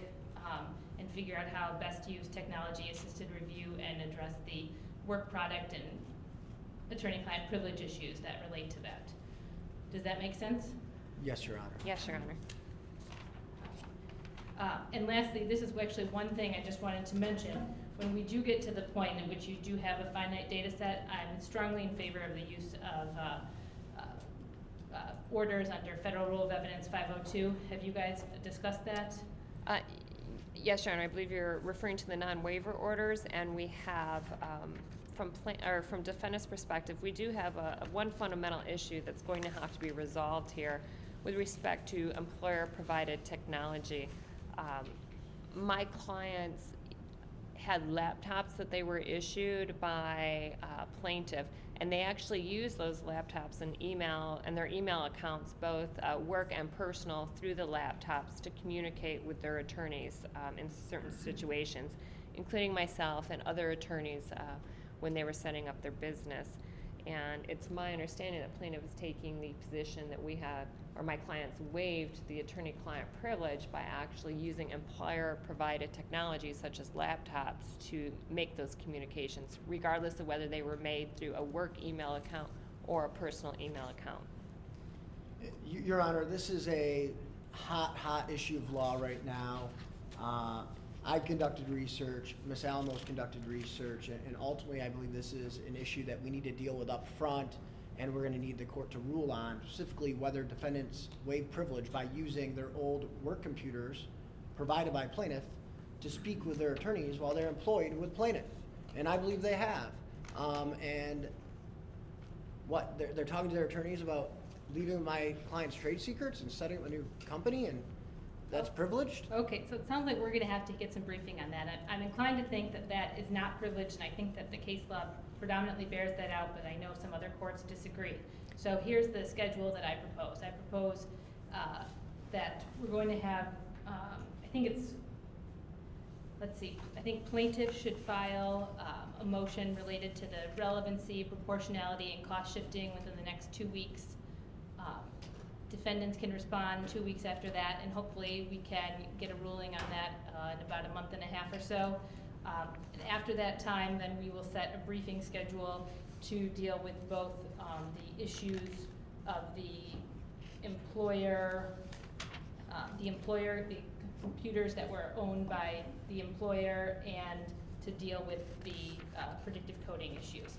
and figure out how best to use technology-assisted review and address the work product and attorney-client privilege issues that relate to that. Does that make sense? Yes, Your Honor. Yes, Your Honor. And lastly, this is actually one thing I just wanted to mention. When we do get to the point in which you do have a finite data set, I'm strongly in favor of the use of orders under Federal Rule of Evidence 502. Have you guys discussed that? Yes, Your Honor, I believe you're referring to the non-waiver orders, and we have, from defendant's perspective, we do have one fundamental issue that's going to have to be resolved here with respect to employer-provided technology. My clients had laptops that they were issued by plaintiff, and they actually use those laptops and their email accounts, both work and personal, through the laptops to communicate with their attorneys in certain situations, including myself and other attorneys when they were setting up their business. And it's my understanding that plaintiff is taking the position that we had, or my clients waived the attorney-client privilege by actually using employer-provided technology such as laptops to make those communications, regardless of whether they were made through a work email account or a personal email account. Your Honor, this is a hot issue of law right now. I've conducted research, Ms. Alamo's conducted research, and ultimately I believe this is an issue that we need to deal with up front, and we're going to need the court to rule on, specifically whether defendants waive privilege by using their old work computers provided by plaintiff to speak with their attorneys while they're employed with plaintiff. And I believe they have. And what, they're talking to their attorneys about leaving my client's trade secrets and setting up a new company, and that's privileged? Okay, so it sounds like we're going to have to get some briefing on that. I'm inclined to think that that is not privileged, and I think that the case law predominantly bears that out, but I know some other courts disagree. So here's the schedule that I propose. I propose that we're going to have, I think plaintiff should file a motion related to the relevancy, proportionality, and cost shifting within the next 2 weeks. Defendants can respond 2 weeks after that, and hopefully we can get a ruling on that in about a month and a half or so. And after that time, then we will set a briefing schedule to deal with both the issues of the computers that were owned by the employer, and to deal with the predictive coding issues.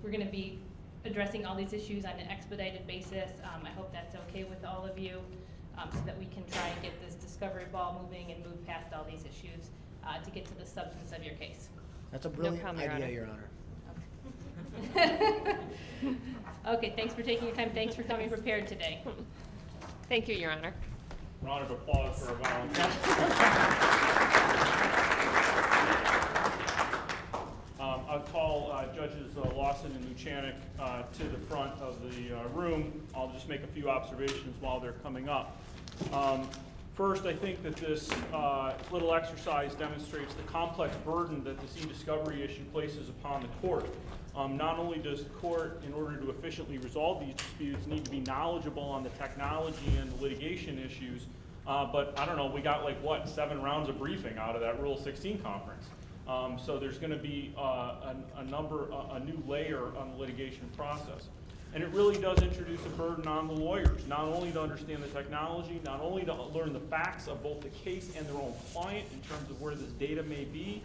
We're going to be addressing all these issues on an expedited basis. I hope that's okay with all of you, so that we can try and get this discovery ball moving and move past all these issues to get to the substance of your case. That's a brilliant problem, Your idea, Honor. Your Honor. Okay, thanks for taking your time. Thanks for coming prepared today. Thank you, Your Honor. Round of applause for our volunteers. I'll call Judges Lawson and Luchanik to the front of the room. I'll just make a few observations while they're coming up. First, I think that this little exercise demonstrates the complex burden that this e-discovery issue places upon the court. Not only does the court, in order to efficiently resolve these disputes, need to be knowledgeable on the technology and the litigation issues, But I don't know, we got like, what, 7 rounds of briefing out of that Rule 16 conference. So there's going to be a new layer on the litigation process. And it really does introduce a burden on the lawyers, not only to understand the technology, not only to learn the facts of both the case and their own client in terms of where this data may be,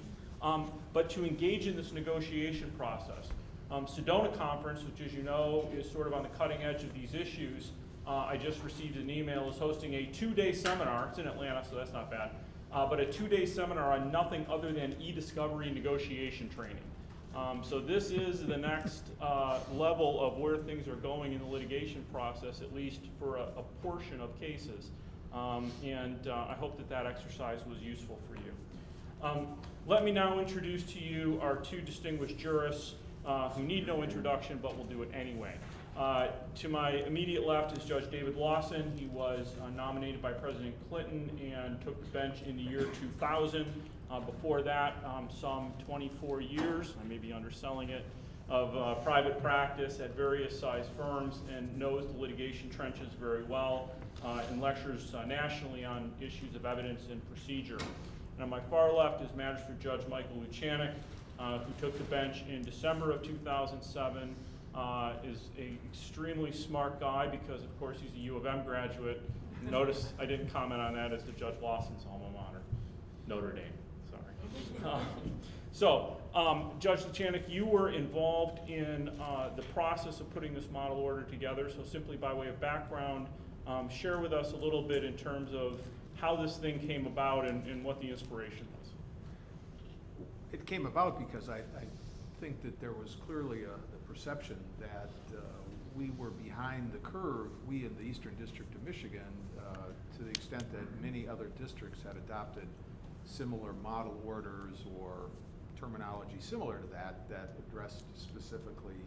but to engage in this negotiation process. Sedona Conference, which, as you know, is sort of on the cutting edge of these issues, I just received an email, is hosting a 2-day seminar. It's in Atlanta, so that's not bad. But a 2-day seminar on nothing other than e-discovery negotiation training. So this is the next level of where things are going in the litigation process, at least for a portion of cases. I hope that that exercise was useful for you. Let me now introduce to you our 2 distinguished jurists who need no introduction, but will do it anyway. To my immediate left is Judge David Lawson. He was nominated by President Clinton and took the bench in the year 2000. Before that, some 24 years, I may be underselling it, of private practice at various size firms and knows the litigation trenches very well and lectures nationally on issues of evidence and procedure. And on my far left is Magistrate Judge Michael Luchanek, who took the bench in December of 2007, is an extremely smart guy because, of course, he's a U of M graduate. Notice I didn't comment on that as to Judge Lawson's alma mater, Notre Dame. Judge Luchanek, you were involved in the process of putting this model order together, so simply by way of background, share with us a little bit in terms of how this thing came about and what the inspiration was. It came about because I think that there was clearly the perception that we were behind the curve, we in the Eastern District of Michigan, to the extent that many other districts had adopted similar model orders or terminology similar to that addressed specifically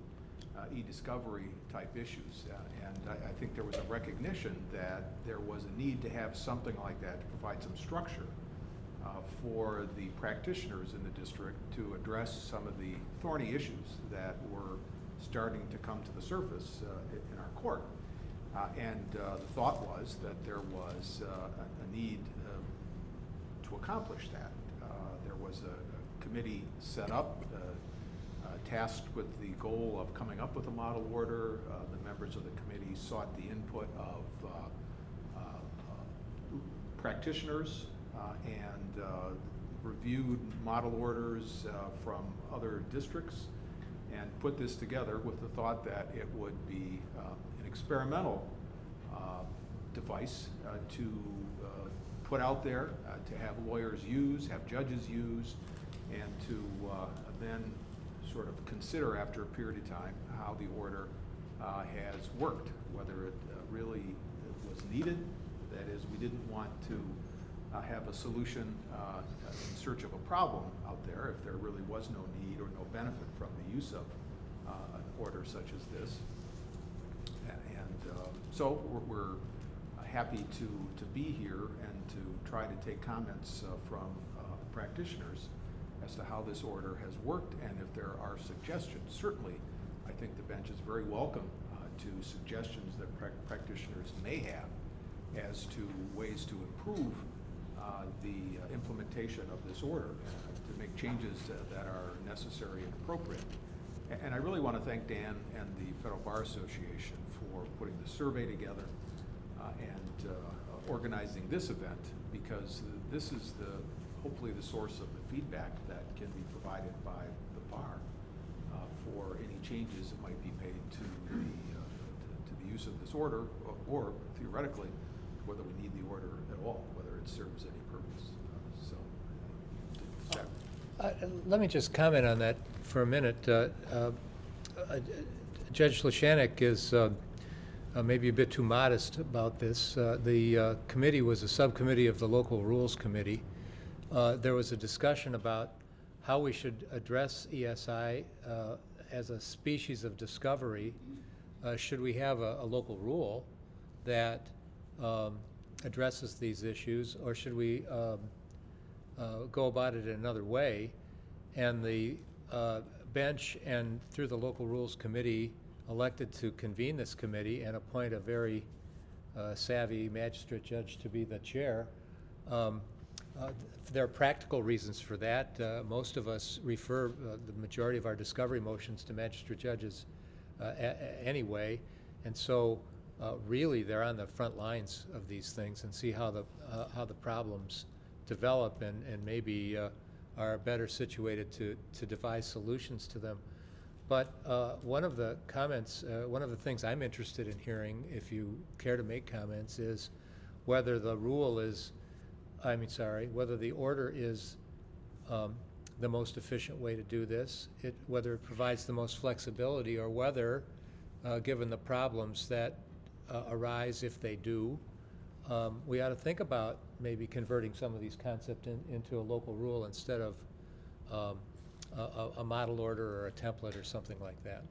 e-discovery type issues. And I think there was a recognition that there was a need to have something like that to provide some structure for the practitioners in the district to address some of the thorny issues that were starting to come to the surface in our court. The thought was that there was a need to accomplish that. There was a committee set up, tasked with the goal of coming up with a model order. The members of the committee sought the input of practitioners and reviewed model orders from other districts and put this together with the thought that it would be an experimental device to put out there, to have lawyers use, have judges use, and to then sort of consider after a period of time how the order has worked, whether it really was needed. That is, we didn't want to have a solution in search of a problem out there if there really was no need or no benefit from the use of an order such as this. So we're happy to be here and to try to take comments from practitioners as to how this order has worked, and if there are suggestions. Certainly, I think the bench is very welcome to suggestions that practitioners may have as to ways to improve the implementation of this order, to make changes that are necessary and appropriate. And I really want to thank Dan and the Federal Bar Association for putting the survey together and organizing this event, because this is hopefully the source of the feedback that can be provided by the bar for any changes that might be made to the use of this order, or theoretically, whether we need the order at all, whether it serves any purpose. Let me just comment on that for a minute. Judge Luchanek is maybe a bit too modest about this. The committee was a subcommittee of the Local Rules Committee. There was a discussion about how we should address ESI as a species of discovery. Should we have a local rule that addresses these issues, or should we go about it in another way? And the bench and through the Local Rules Committee elected to convene this committee and appoint a very savvy magistrate judge to be the chair. There are practical reasons for that. Most of us refer the majority of our discovery motions to magistrate judges anyway, and so really they're on the front lines of these things and see how the problems develop, and maybe are better situated to devise solutions to them. But one of the comments, one of the things I'm interested in hearing, if you care to make comments, is whether the rule is, whether the order is the most efficient way to do this, whether it provides the most flexibility, or whether, given the problems that arise if they do, we ought to think about maybe converting some of these concepts into a local rule instead of a model order or a template or something like that.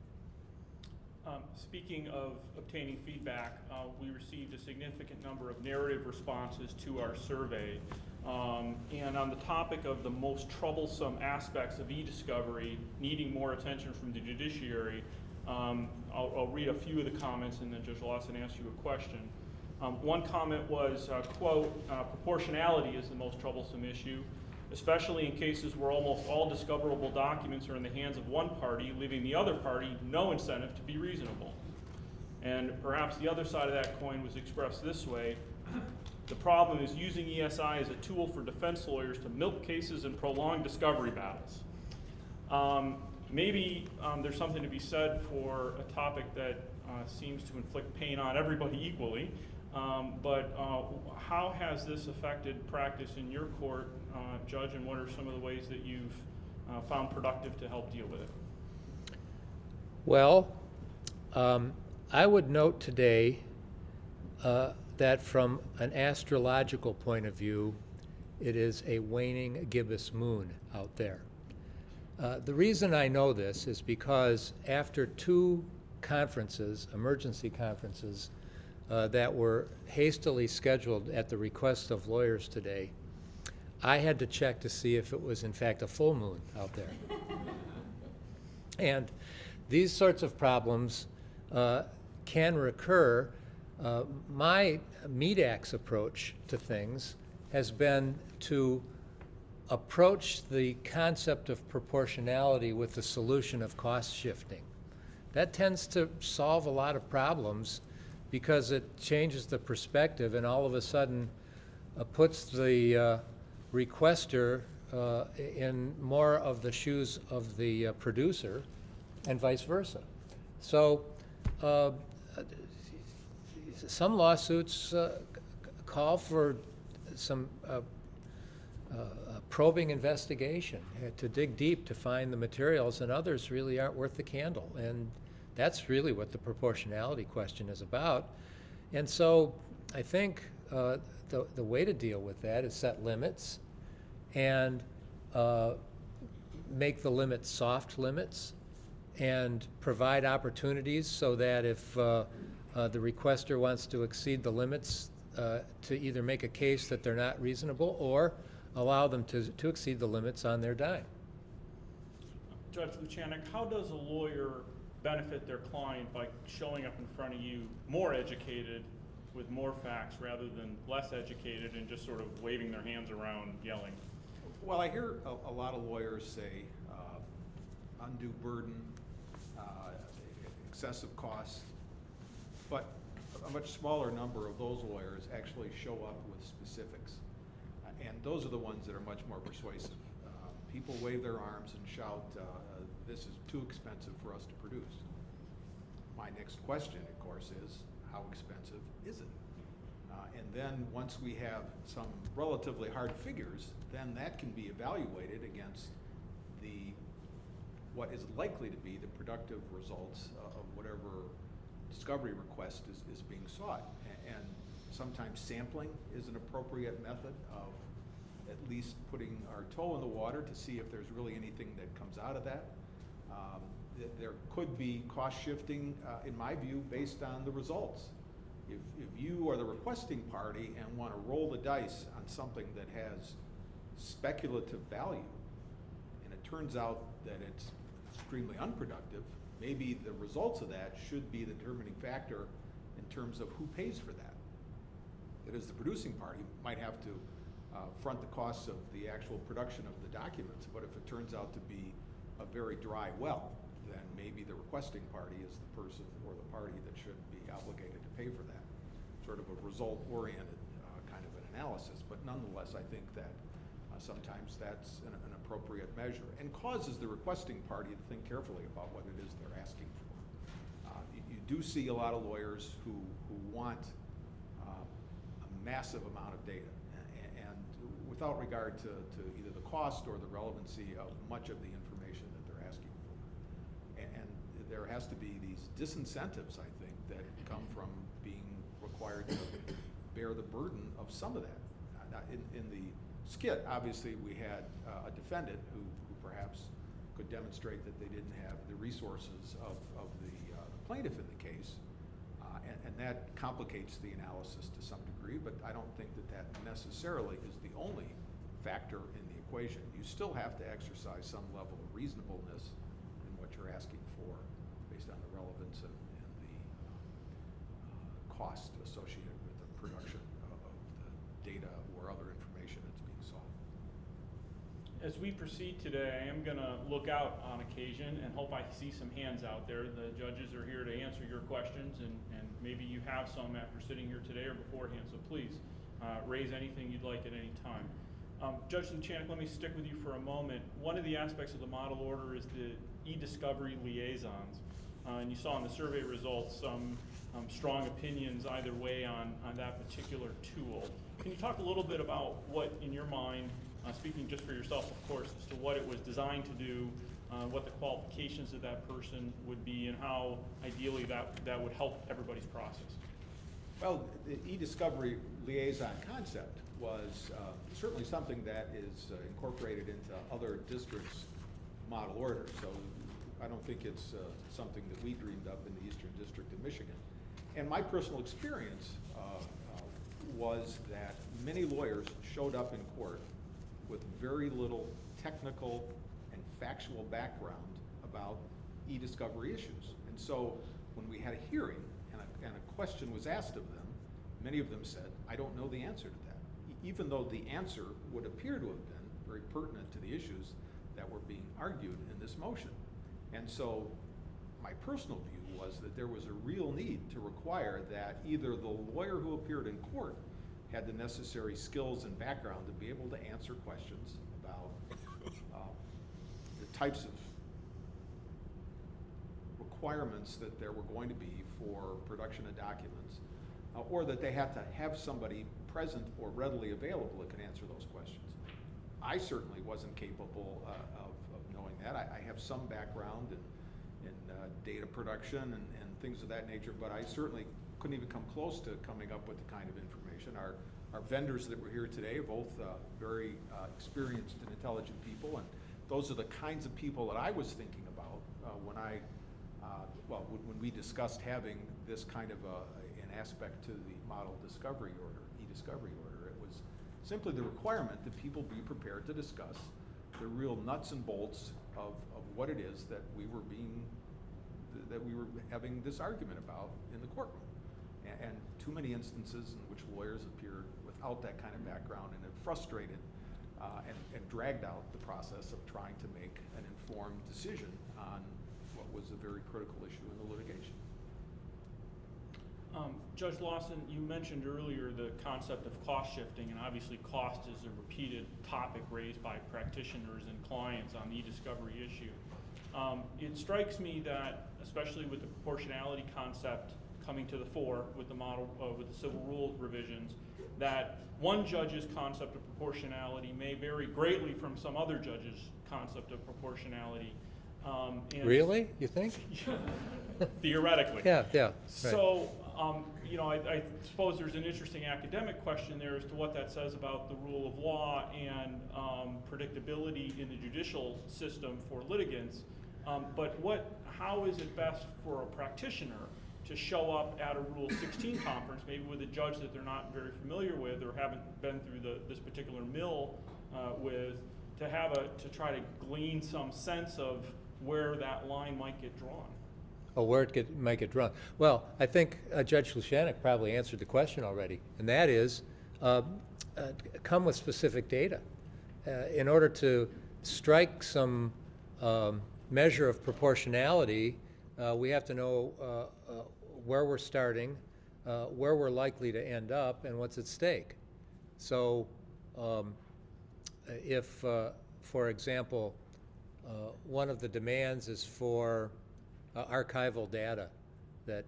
Speaking of obtaining feedback, we received a significant number of narrative responses to our survey. And on the topic of the most troublesome aspects of e-discovery needing more attention from the judiciary, I'll read a few of the comments, and then Judge Lawson asks you a question. One comment was, quote, proportionality is the most troublesome issue, especially in cases where almost all discoverable documents are in the hands of one party, leaving the other party no incentive to be reasonable. And perhaps the other side of that coin was expressed this way: the problem is using ESI as a tool for defense lawyers to milk cases and prolong discovery battles. Maybe there's something to be said for a topic that seems to inflict pain on everybody equally, but how has this affected practice in your court, Judge, and what are some of the ways that you've found productive to help deal with it? Well, I would note today that from an astrological point of view, it is a waning gibbous moon out there. The reason I know this is because after 2 conferences, emergency conferences, that were hastily scheduled at the request of lawyers today, I had to check to see if it was in fact a full moon out there. And these sorts of problems can recur. My MEDAX approach to things has been to approach the concept of proportionality with the solution of cost shifting. That tends to solve a lot of problems because it changes the perspective and all of a sudden puts the requester in more of the shoes of the producer and vice versa. So some lawsuits call for some probing investigation to dig deep to find the materials, and others really aren't worth the candle. And that's really what the proportionality question is about. And so I think the way to deal with that is set limits and make the limits soft limits and provide opportunities so that if the requester wants to exceed the limits, to either make a case that they're not reasonable or allow them to exceed the limits on their dime. Judge Luchanek, how does a lawyer benefit their client by showing up in front of you more educated with more facts rather than less educated and just sort of waving their hands around yelling? Well, I hear a lot of lawyers say undue burden, excessive costs, but a much smaller number of those lawyers actually show up with specifics. And those are the ones that are much more persuasive. People wave their arms and shout, this is too expensive for us to produce. My next question, of course, is how expensive is it? And then once we have some relatively hard figures, then that can be evaluated against what is likely to be the productive results of whatever discovery request is being sought. And sometimes sampling is an appropriate method of at least putting our toe in the water to see if there's really anything that comes out of that. There could be cost shifting, in my view, based on the results. If you are the requesting party and want to roll the dice on something that has speculative value, and it turns out that it's extremely unproductive, maybe the results of that should be the determining factor in terms of who pays for that. that is the producing party might have to front the costs of the actual production of the documents, but if it turns out to be a very dry well, then maybe the requesting party is the person or the party that should be obligated to pay for that. Sort of a result-oriented kind of an analysis, but nonetheless, I think that sometimes that's an appropriate measure and causes the requesting party to think carefully about what it is they're asking for. You do see a lot of lawyers who want a massive amount of data, and without regard to either the cost or the relevancy of much of the information that they're asking for. And there has to be these disincentives, I think, that come from being required to bear the burden of some of that. In the skit, obviously, we had a defendant who perhaps could demonstrate that they didn't have the resources of the plaintiff in the case, and that complicates the analysis to some degree, but I don't think that that necessarily is the only factor in the equation. You still have to exercise some level of reasonableness in what you're asking for based on the relevance and the cost associated with the production of the data or other information that's being sought. As we proceed today, I am going to look out on occasion and hope I see some hands out there. The judges are here to answer your questions, and maybe you have some after sitting here today or beforehand, so please raise anything you'd like at any time. Judge Luchanek, let me stick with you for a moment. One of the aspects of the model order is the e-discovery liaisons. And you saw in the survey results some strong opinions either way on that particular tool. Can you talk a little bit about what, in your mind, speaking just for yourself, of course, as to what it was designed to do, what the qualifications of that person would be, and how ideally that would help everybody's process? Well, the e-discovery liaison concept was certainly something that is incorporated into other districts' model orders. So I don't think it's something that we dreamed up in the Eastern District of Michigan. And my personal experience was that many lawyers showed up in court with very little technical and factual background about e-discovery issues. And so when we had a hearing and a question was asked of them, many of them said, I don't know the answer to that, even though the answer would appear to have been very pertinent to the issues that were being argued in this motion. And so my personal view was that there was a real need to require that either the lawyer who appeared in court had the necessary skills and background to be able to answer questions about the types of requirements that there were going to be for production of documents, or that they had to have somebody present or readily available that could answer those questions. I certainly wasn't capable of knowing that. I have some background in data production and things of that nature, but I certainly couldn't even come close to coming up with the kind of information. Our vendors that were here today are both very experienced and intelligent people, and those are the kinds of people that I was thinking about when we discussed having this kind of an aspect to the model discovery order, e-discovery order. It was simply the requirement that people be prepared to discuss the real nuts and bolts of what it is that we were having this argument about in the courtroom. And too many instances in which lawyers appeared without that kind of background, and it frustrated and dragged out the process of trying to make an informed decision on what was a very critical issue in the litigation. Judge Lawson, you mentioned earlier the concept of cost shifting, and obviously cost is a repeated topic raised by practitioners and clients on the e-discovery issue. It strikes me that, especially with the proportionality concept coming to the fore with the model, with the civil rules revisions, that one judge's concept of proportionality may vary greatly from some other judge's concept of proportionality. Really? You think? Theoretically. Yeah, right. So, I suppose there's an interesting academic question there as to what that says about the rule of law and predictability in the judicial system for litigants. But how is it best for a practitioner to show up at a Rule 16 conference, maybe with a judge that they're not very familiar with or haven't been through this particular mill with, to try to glean some sense of where that line might get drawn? a word might get drawn. Well, I think Judge Lushanek probably answered the question already, and that is, come with specific data. In order to strike some measure of proportionality, we have to know where we're starting, where we're likely to end up, and what's at stake. So if, for example, one of the demands is for archival data that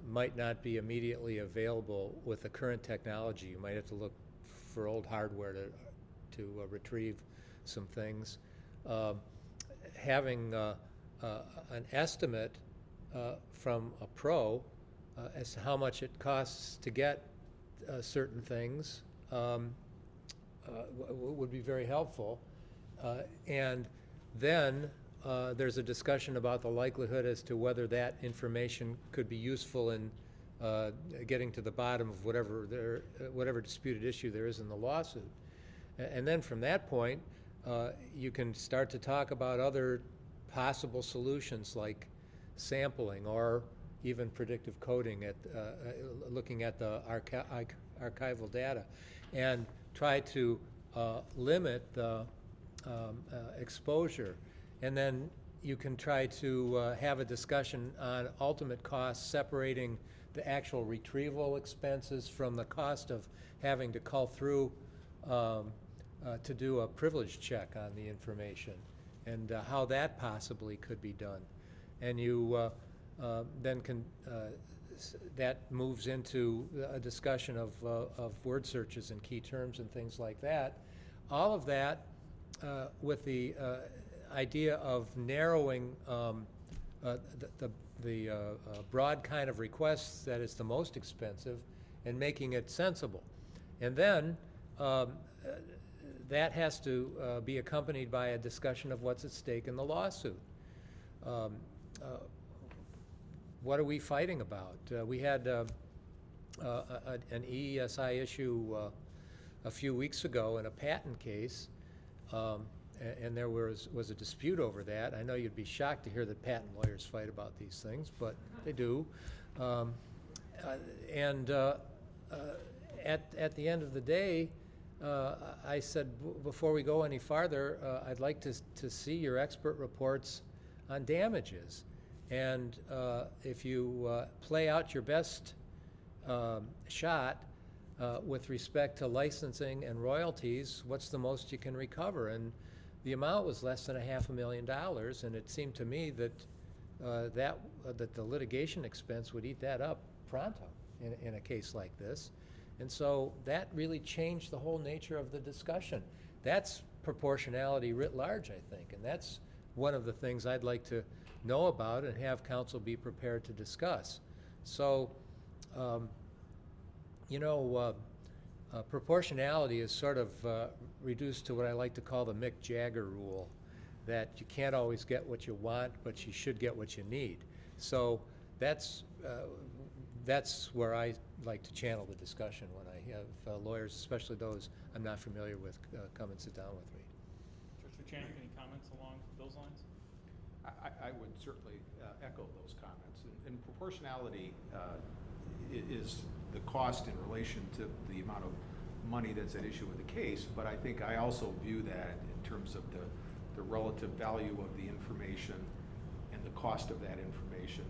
might not be immediately available with the current technology. You might have to look for old hardware to retrieve some things. Having an estimate from a pro as to how much it costs to get certain things would be very helpful. And then there's a discussion about the likelihood as to whether that information could be useful in getting to the bottom of whatever disputed issue there is in the lawsuit. And then from that point, you can start to talk about other possible solutions like sampling or even predictive coding, looking at the archival data, and try to limit the exposure. And then you can try to have a discussion on ultimate costs, separating the actual retrieval expenses from the cost of having to cull through to do a privilege check on the information, and how that possibly could be done. And you then can, that moves into a discussion of word searches and key terms and things like that. All of that with the idea of narrowing the broad kind of requests that is the most expensive and making it sensible. And then that has to be accompanied by a discussion of what's at stake in the lawsuit. What are we fighting about? We had an EESI issue a few weeks ago in a patent case, and there was a dispute over that. I know you'd be shocked to hear that patent lawyers fight about these things, but they do. At the end of the day, I said, before we go any farther, I'd like to see your expert reports on damages. And if you play out your best shot with respect to licensing and royalties, what's the most you can recover? And the amount was less than $500,000, and it seemed to me that that the litigation expense would eat that up pronto in a case like this. And so that really changed the whole nature of the discussion. That's proportionality writ large, I think, and that's one of the things I'd like to know about and have counsel be prepared to discuss. So, proportionality is sort of reduced to what I like to call the Mick Jagger rule, that you can't always get what you want, but you should get what you need. So that's where I like to channel the discussion when I have lawyers, especially those I'm not familiar with, come and sit down with me. Judge Luchanek, any comments along those lines? I would certainly echo those comments. And proportionality is the cost in relation to the amount of money that's at issue with the case, but I think I also view that in terms of the relative value of the information and the cost of that information,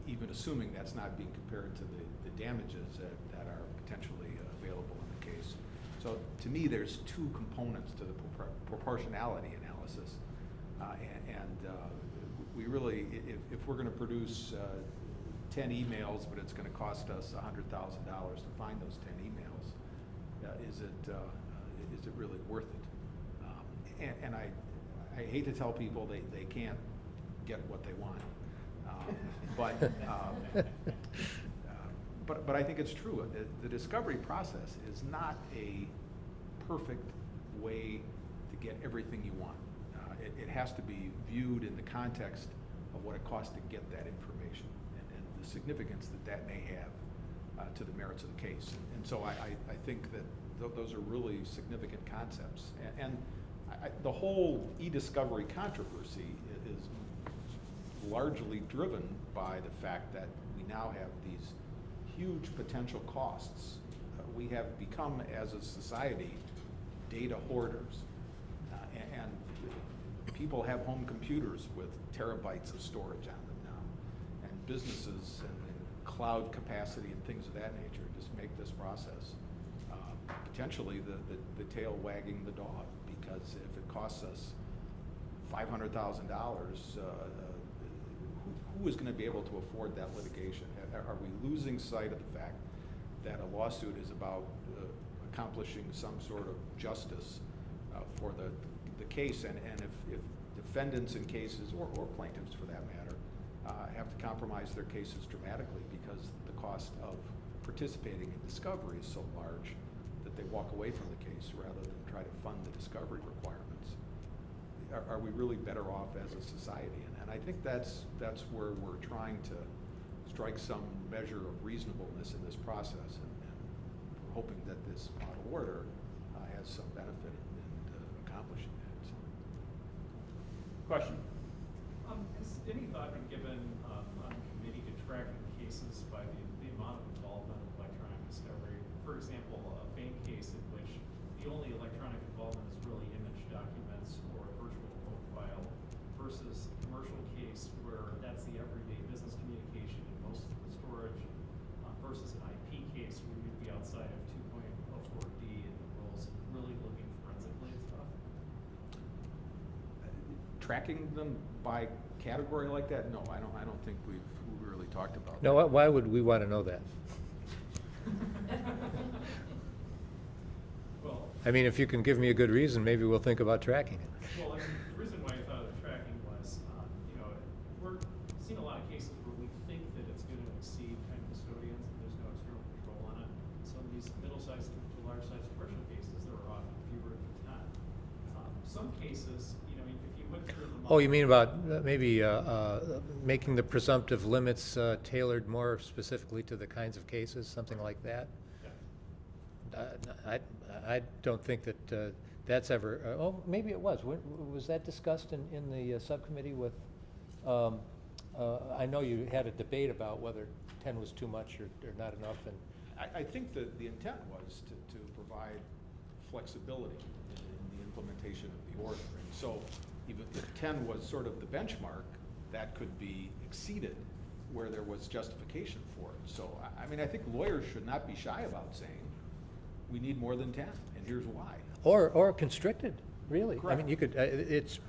even assuming that's not being compared to the damages that are potentially available in the case. So to me, there's two components to the proportionality analysis. We really, if we're going to produce 10 emails, but it's going to cost us $100,000 to find those 10 emails, is it really worth it? And I hate to tell people they can't get what they want, but I think it's true. The discovery process is not a perfect way to get everything you want. It has to be viewed in the context of what it costs to get that information and the significance that may have to the merits of the case. And so I think that those are really significant concepts. And the whole e-discovery controversy is largely driven by the fact that we now have these huge potential costs. We have become, as a society, data hoarders. And people have home computers with terabytes of storage on them now. And businesses and cloud capacity and things of that nature just make this process potentially the tail wagging the dog, because if it costs us $500,000, who is going to be able to afford that litigation? Are we losing sight of the fact that a lawsuit is about accomplishing some sort of justice for the case? And if defendants in cases, or plaintiffs for that matter, have to compromise their cases dramatically because the cost of participating in discovery is so large that they walk away from the case rather than try to fund the discovery requirements, are we really better off as a society? And I think that's where we're trying to strike some measure of reasonableness in this process, and hoping that this model order has some benefit in accomplishing that. So. Question? Has any thought been given on the committee to tracking cases by the amount of involvement of electronic discovery? For example, a bank case in which the only electronic involvement is really image documents or a virtual vote file, versus a commercial case where that's the everyday business communication and most of the storage, versus an IP case where you'd be outside of 2.04D and the rules, really looking forensically at stuff? Tracking them by category like that? No, I don't think we've really talked about No, that. why would we want to know that? Well, I mean, if you can give me a good reason, maybe we'll think about tracking it. well, I mean, the reason why I thought of the tracking was, we're seeing a lot of cases where we think that it's going to exceed 10 custodians and there's no external control on it. Some of these middle-sized to large-sized commercial cases, there are often fewer than 10. Some cases, if you went through them. Oh, you mean about maybe making the presumptive limits tailored more specifically to the kinds of cases, something like that? Yeah. I don't think that that's ever, oh, maybe it was. Was that discussed in the subcommittee with, I know you had a debate about whether 10 was too much or not enough, and I think that the intent was to provide flexibility in the implementation of the order. And so even if 10 was sort of the benchmark, that could be exceeded where there was justification for it. So, I mean, I think lawyers should not be shy about saying, we need more than 10, and here's why. or constricted, really. I Correct. mean, you could,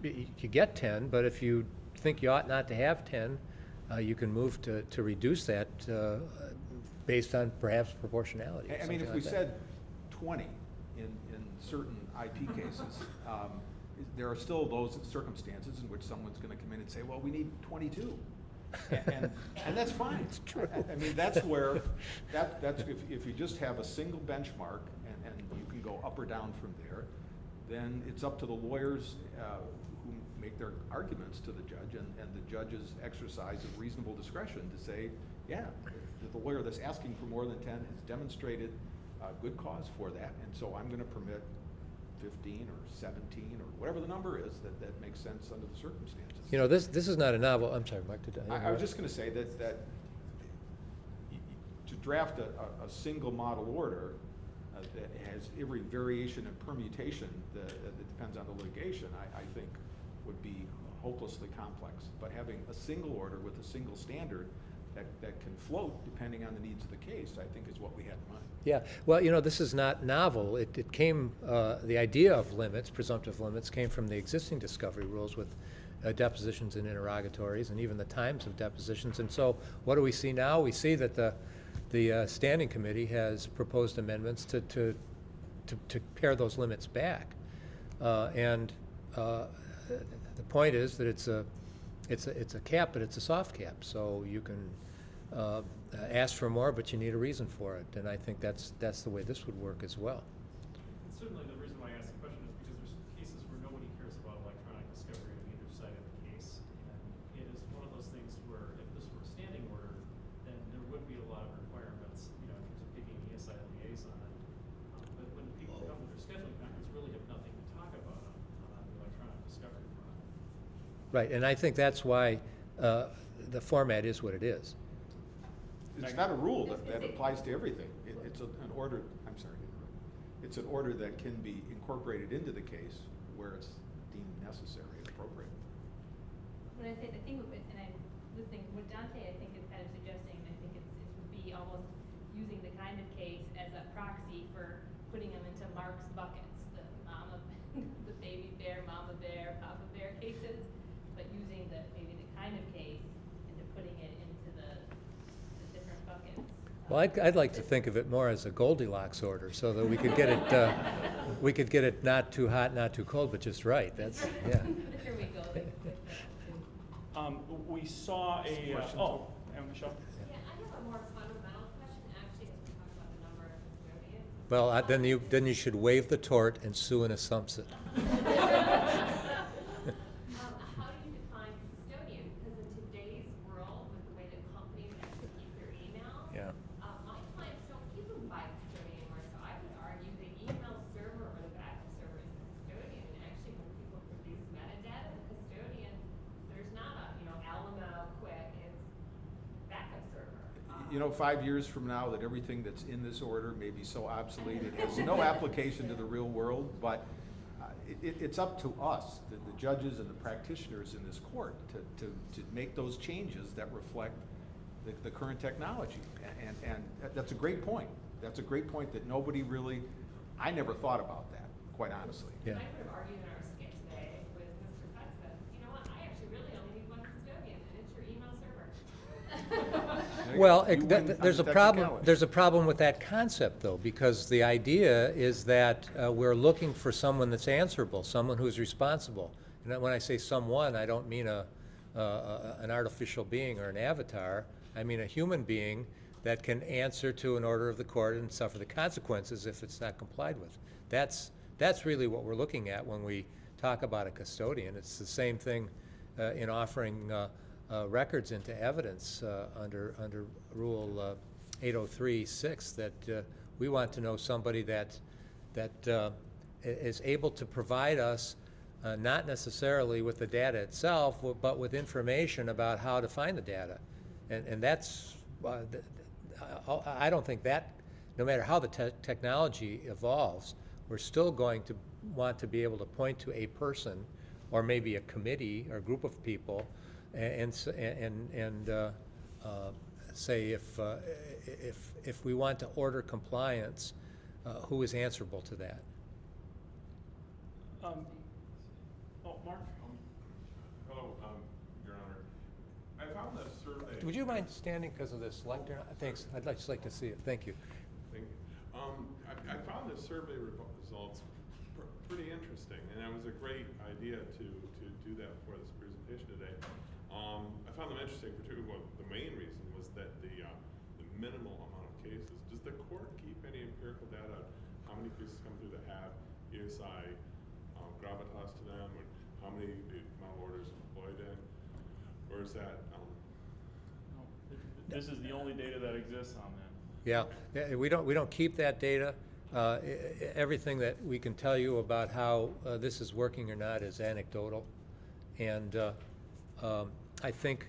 you get 10, but if you think you ought not to have 10, you can move to reduce that based on perhaps proportionality. or I mean, something if we like that. said 20 in certain IP cases, there are still those circumstances in which someone's going to come in and say, well, we need 22. And that's fine. It's true. I mean, that's where, that's if you just have a single benchmark and you can go up or down from there, then it's up to the lawyers who make their arguments to the judge, and the judge's exercise of reasonable discretion to say, yeah, the lawyer that's asking for more than 10 has demonstrated good cause for that, and so I'm going to permit 15 or 17 or whatever the number is that makes sense under the circumstances. You know, this is not a novel, I'm sorry, Mike, I was just going to say that to draft a single model order that has every variation and permutation that depends on the litigation, I think would be hopelessly complex. But having a single order with a single standard that can float depending on the needs of the case, I think is what we had in mind. Yeah, well, you know, this is not novel. It came, the idea of limits, presumptive limits, came from the existing discovery rules with depositions and interrogatories, and even the times of depositions. And so, what do we see now? We see that the standing committee has proposed amendments to pare those limits back. And the point is that it's a cap, but it's a soft cap. So you can ask for more, but you need a reason for it. And I think that's the way this would work as well. And certainly the reason why I asked the question is because there's cases where nobody cares about electronic discovery on either side of the case. And it is one of those things where if this were a standing order, then there would be a lot of requirements, in terms of picking the ESI liaison. But when people come to their scheduling conference, really have nothing to talk about on the electronic discovery front. Right, and I think that's why the format is what it is. It's not a rule that applies to everything. It's an order, I'm sorry, it's an order that can be incorporated into the case where it's deemed necessary and appropriate. When I say, I think, and I'm listening, what Dante, I think, is kind of suggesting, I think it would be almost using the kind of case as a proxy for putting them into Mark's buckets, the mama, the baby bear, mama bear, papa bear cases, but using maybe the kind of case and putting it into the different buckets. Well, I'd like to think of it more as a Goldilocks order, so that we could get it, we could get it not too hot, not too cold, but just right. That's, yeah. There we go. We saw a, Michelle? Yeah, I have a more fundamental question, actually, as we talk about the number of custodians. Well, then you should waive the tort and sue in assumption. How do you define custodian? Because in today's world, with the way that companies actually keep their emails, Yeah. my clients don't keep them by custodian anymore. So I would argue the email server or the backup server is the custodian. And actually, when people produce metadata, the custodian, there's not a Alamo quick. It's backup server. You know, 5 years from now, that everything that's in this order may be so obsolete, it has no application to the real world, but it's up to us, the judges and the practitioners in this court, to make those changes that reflect the current technology. And that's a great point. That's a great point that nobody really, I never thought about that, quite honestly. Yeah. I could have argued in our skit today with Mr. Fetz that, you know what, I actually really only need one custodian, and it's your email server. Well, You win on there's a the problem. technicality. There's a problem with that concept, though, because the idea is that we're looking for someone that's answerable, someone who's responsible. And when I say someone, I don't mean an artificial being or an avatar. I mean a human being that can answer to an order of the court and suffer the consequences if it's not complied with. That's really what we're looking at when we talk about a custodian. It's the same thing in offering records into evidence under Rule 803-6, that we want to know somebody that is able to provide us not necessarily with the data itself, but with information about how to find the data. And that's, I don't think that, no matter how the technology evolves, we're still going to want to be able to point to a person, or maybe a committee or group of people, and say if we want to order compliance, who is answerable to that? Mark? Hello, Your Honor. I found this survey. Would you mind standing because of this lectern? Thanks. I'd just like to see it. Thank you. Thank you. I found this survey results pretty interesting, and it was a great idea to do that for this presentation today. I found them interesting for two. Well, the main reason was that the minimal amount of cases. Does the court keep any empirical data on how many cases come through that have ESI gravitas to them, or how many the model orders employed in, or is that? This is the only data that exists on that. Yeah, we don't keep that data. Everything that we can tell you about how this is working or not is anecdotal, and I think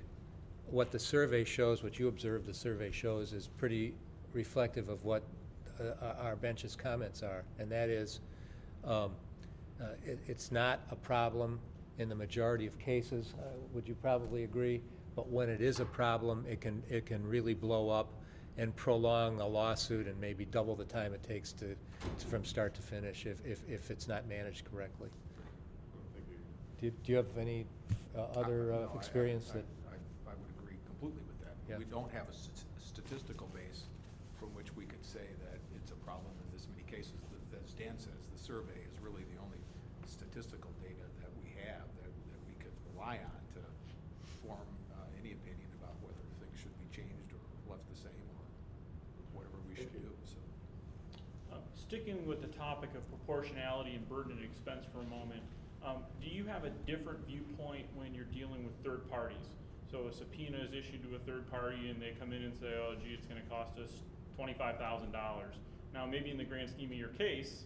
what the survey shows, what you observed the survey shows, is pretty reflective of what our bench's comments are, and that is it's not a problem in the majority of cases. Would you probably agree? But when it is a problem, it can really blow up and prolong a lawsuit and maybe double the time it takes from start to finish if it's not managed correctly. Thank you. Do you have any other No, experience that? I would agree completely with that. Yeah. We don't have a statistical base from which we could say that it's a problem in this many cases. As Dan says, the survey is really the only statistical data that we have that we could rely on to form any opinion about whether things should be changed or left the same or whatever we should do. So. Sticking with the topic of proportionality and burden and expense for a moment, do you have a different viewpoint when you're dealing with third parties? So a subpoena is issued to a third party and they come in and say, oh gee, it's gonna cost us $25,000. Now maybe in the grand scheme of your case,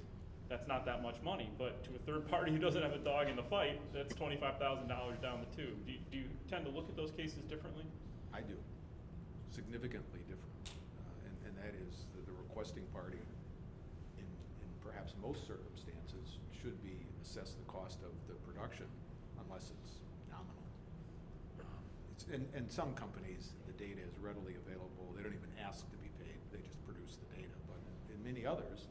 that's not that much money, but to a third party who doesn't have a dog in the fight, that's $25,000 down the tube. Do you tend to look at those cases differently? I do, significantly different. And that is the requesting party, in perhaps most circumstances, should be assessed the cost of the production unless it's nominal. And some companies, the data is readily available. They don't even ask to be paid. They just produce the data. But in many others,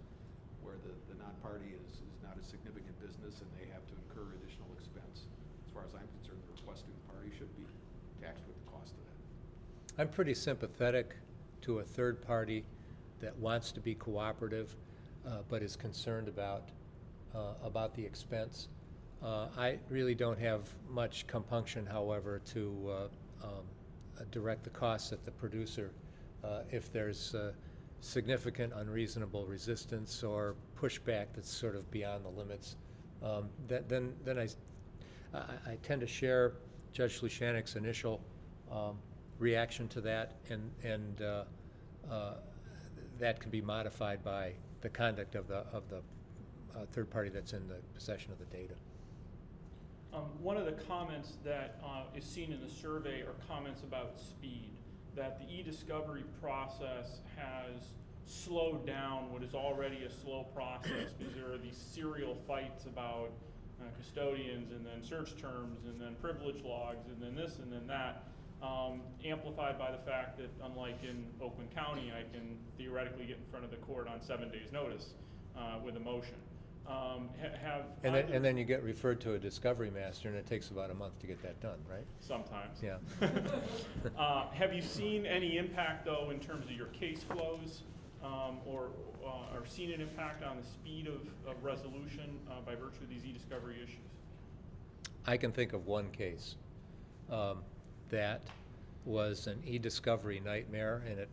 where the non-party is not a significant business and they have to incur additional expense, as far as I'm concerned, the requesting party should be taxed with the cost of that. I'm pretty sympathetic to a third party that wants to be cooperative, but is concerned about the expense. I really don't have much compunction, however, to direct the costs at the producer if there's significant unreasonable resistance or pushback that's sort of beyond the limits. Then I tend to share Judge Lushanik's initial reaction to that, and that can be modified by the conduct of the third party that's in the possession of the data. One of the comments that is seen in the survey are comments about speed, that the e-discovery process has slowed down what is already a slow process because there are these serial fights about custodians and then search terms and then privilege logs and then this and then that, amplified by the fact that unlike in Oakland County, I can theoretically get in front of the court on 7 days notice with a motion. And then you get referred to a discovery master, and it takes about a month to get that done, right? Sometimes. Yeah. Have you seen any impact, though, in terms of your case flows, or seen an impact on the speed of resolution by virtue of these e-discovery issues? I can think of one case that was an e-discovery nightmare, and it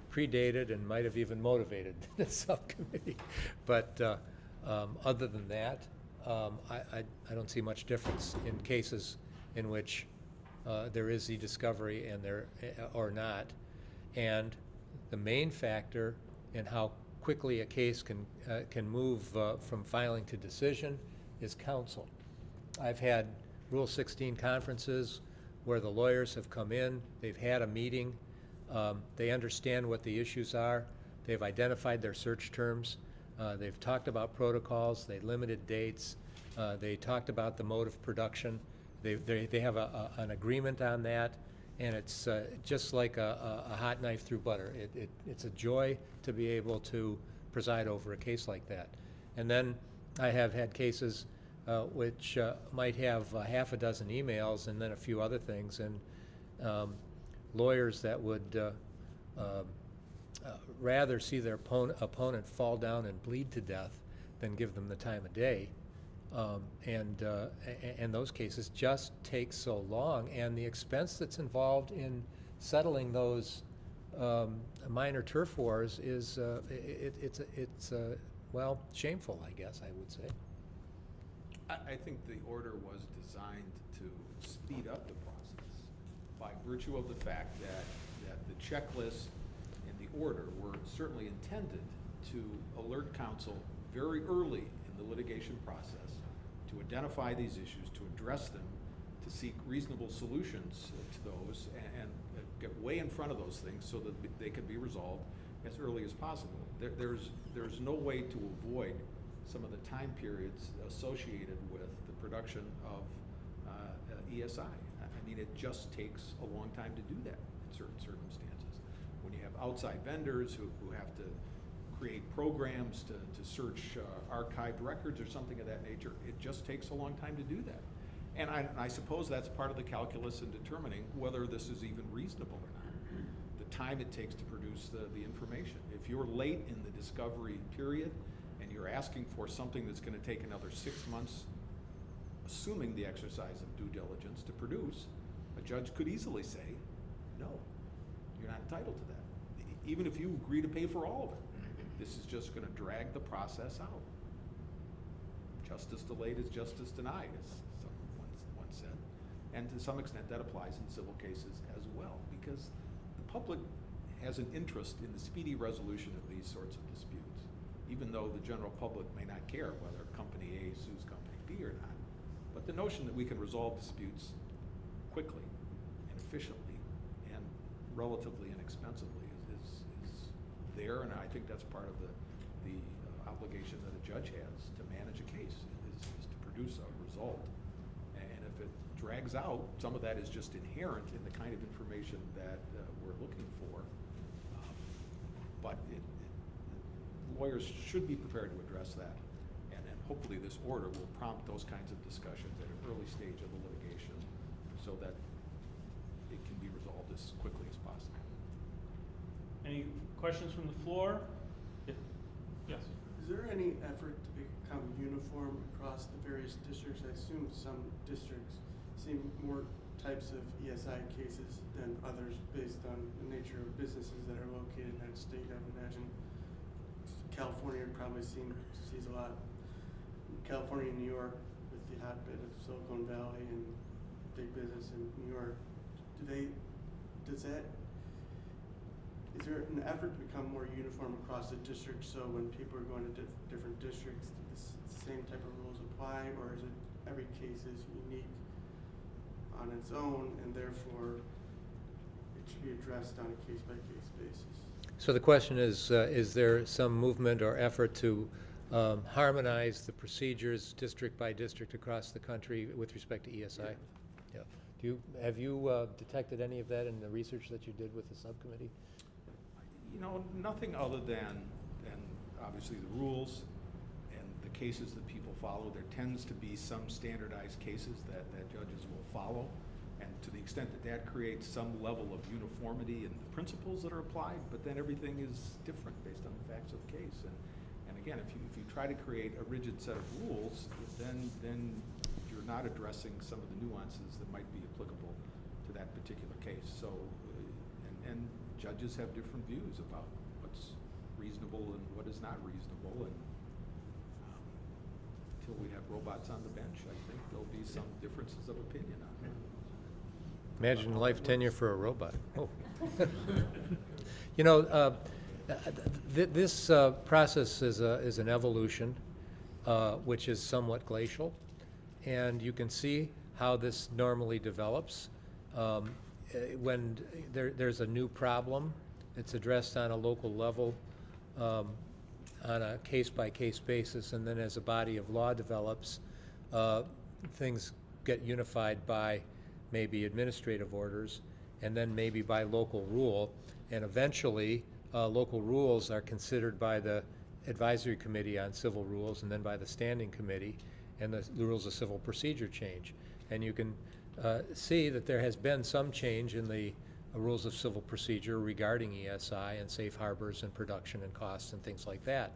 predated and might have even motivated the subcommittee. But other than that, I don't see much difference in cases in which there is e-discovery and there or not. And the main factor in how quickly a case can move from filing to decision is counsel. I've had Rule 16 conferences where the lawyers have come in, they've had a meeting, they understand what the issues are, they've identified their search terms, they've talked about protocols, they limited dates, they talked about the mode of production, they have an agreement on that, and it's just like a hot knife through butter. It's a joy to be able to preside over a case like that. And then I have had cases which might have half a dozen emails and then a few other things, and lawyers that would rather see their opponent fall down and bleed to death than give them the time of day. And those cases just take so long, and the expense that's involved in settling those minor turf wars is well, shameful, I guess I would say. I think the order was designed to speed up the process by virtue of the fact that the checklist and the order were certainly intended to alert counsel very early in the litigation process to identify these issues, to address them, to seek reasonable solutions to those, and get way in front of those things so that they can be resolved as early as possible. There's no way to avoid some of the time periods associated with the production of ESI. I mean, it just takes a long time to do that in certain circumstances. When you have outside vendors who have to create programs to search archived records or something of that nature, it just takes a long time to do that. And I suppose that's part of the calculus in determining whether this is even reasonable or not. The time it takes to produce the information. If you're late in the discovery period and you're asking for something that's going to take another 6 months, assuming the exercise of due diligence to produce, a judge could easily say, no, you're not entitled to that. Even if you agree to pay for all of it, this is just going to drag the process out. Justice delayed is justice denied, as someone once said. And to some extent that applies in civil cases as well, because the public has an interest in the speedy resolution of these sorts of disputes. even though the general public may not care whether company A sues company B or not. But the notion that we can resolve disputes quickly and efficiently and relatively inexpensively is there, and I think that's part of the obligation that a judge has to manage a case, is to produce a result. And if it drags out, some of that is just inherent in the kind of information that we're looking for. But lawyers should be prepared to address that, and hopefully this order will prompt those kinds of discussions at an early stage of the litigation so that it can be resolved as quickly as possible. Any questions from the floor? Yes. Is there any effort to become uniform across the various districts? I assume some districts see more types of ESI cases than others based on the nature of businesses that are located in that state. I would imagine California probably sees a lot. California and New York, with the hotbed of Silicon Valley and big business in New York, is there an effort to become more uniform across the district, so when people are going to different districts, the same type of rules apply, or is it every case is unique on its own, and therefore it should be addressed on a case-by-case basis? So the question is there some movement or effort to harmonize the procedures district by district across the country with respect to ESI? Yeah. Have you detected any of that in the research that you did with the subcommittee? You know, nothing other than obviously the rules and the cases that people follow. There tends to be some standardized cases that judges will follow, and to the extent that that creates some level of uniformity in the principles that are applied, but then everything is different based on the facts of the case. And again, if you try to create a rigid set of rules, then you're not addressing some of the nuances that might be applicable to that particular case. So, and judges have different views about what's reasonable and what is not reasonable, and until we have robots on the bench, I think there'll be some differences of opinion on it. Imagine life tenure for a robot. Oh. You know, this process is an evolution, which is somewhat glacial, and you can see how this normally develops. When there's a new problem, it's addressed on a local level, on a case-by-case basis, and then as a body of law develops, things get unified by maybe administrative orders, and then maybe by local rule, and eventually local rules are considered by the advisory committee on civil rules, and then by the standing committee, and the rules of civil procedure change. And you can see that there has been some change in the rules of civil procedure regarding ESI and safe harbors and production and costs and things like that.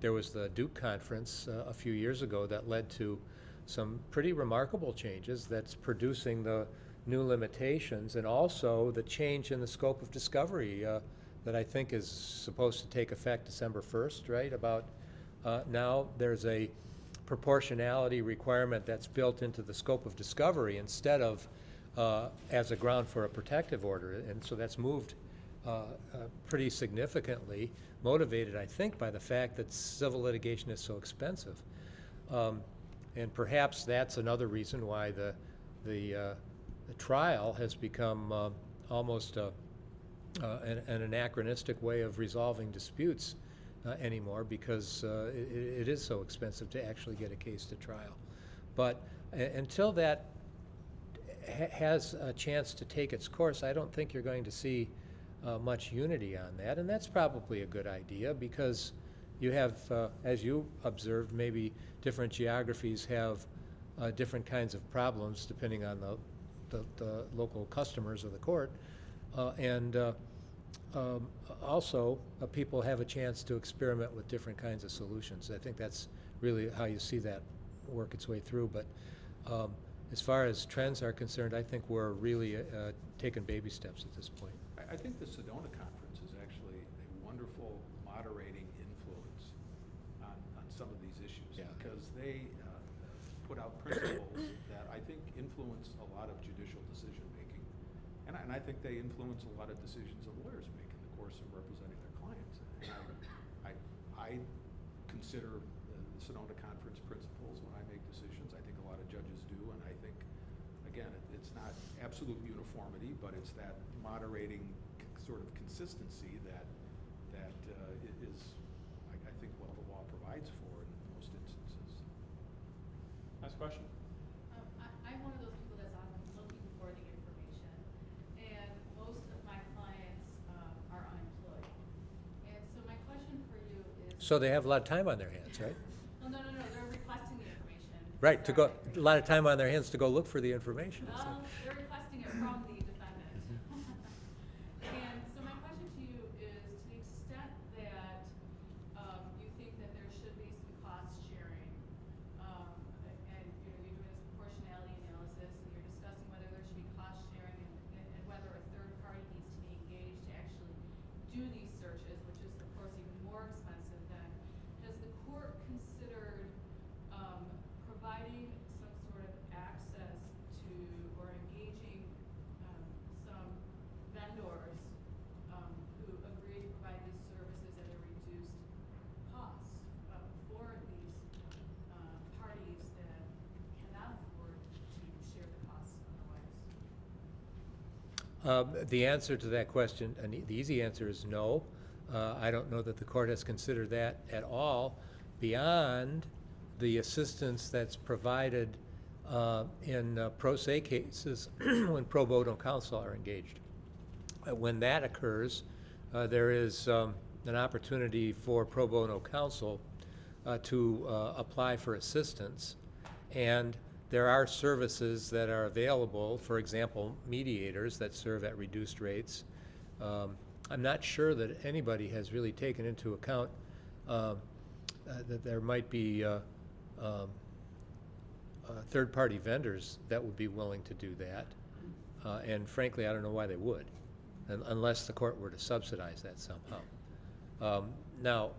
There was the Duke Conference a few years ago that led to some pretty remarkable changes that's producing the new limitations, and also the change in the scope of discovery that I think is supposed to take effect December 1st, right? About now there's a proportionality requirement that's built into the scope of discovery instead of as a ground for a protective order, and so that's moved pretty significantly, motivated, I think, by the fact that civil litigation is so expensive. And perhaps that's another reason why the trial has become almost an anachronistic way of resolving disputes anymore, because it is so expensive to actually get a case to trial. But until that has a chance to take its course, I don't think you're going to see much unity on that, and that's probably a good idea, because you have, as you observed, maybe different geographies have different kinds of problems depending on the local customers of the court, and also people have a chance to experiment with different kinds of solutions. I think that's really how you see that work its way through. But as far as trends are concerned, I think we're really taking baby steps at this point. I think the Sedona Conference is actually a wonderful moderating influence on some of these issues, because they put out principles that I think influence a lot of judicial decision making, and I think they influence a lot of decisions that lawyers make in the course of representing their clients. And I consider the Sonoma Conference principles when I make decisions. I think a lot of judges do, and I think, again, it's not absolute uniformity, but it's that moderating sort of consistency that is, I think, what the law provides for in most instances. Last question? I'm one of those people that's often looking for the information, and most of my clients are unemployed. And so my question for you is... So they have a lot of time on their hands, right? Well, no, they're requesting the information. Right, to go, a lot of time on their hands to go look for the information. so. Well, they're requesting it from the defendant. And so my question to you is, to the extent that you think that there should be some cost sharing, and you're doing this proportionality analysis, and you're discussing whether there should be cost sharing and whether a third party needs to be engaged to actually do these searches, which is of course even more expensive then, has the court considered providing some sort of access to or engaging some vendors who agree to provide these services at a reduced cost for these parties that cannot afford to share the costs otherwise? The answer to that question, and the easy answer is no. I don't know that the court has considered that at all, beyond the assistance that's provided in pro se cases when pro bono counsel are engaged. When that occurs, there is an opportunity for pro bono counsel to apply for assistance, and there are services that are available, for example, mediators that serve at reduced rates. I'm not sure that anybody has really taken into account that there might be third-party vendors that would be willing to do that, and frankly, I don't know why they would, unless the court were to subsidize that somehow. Now,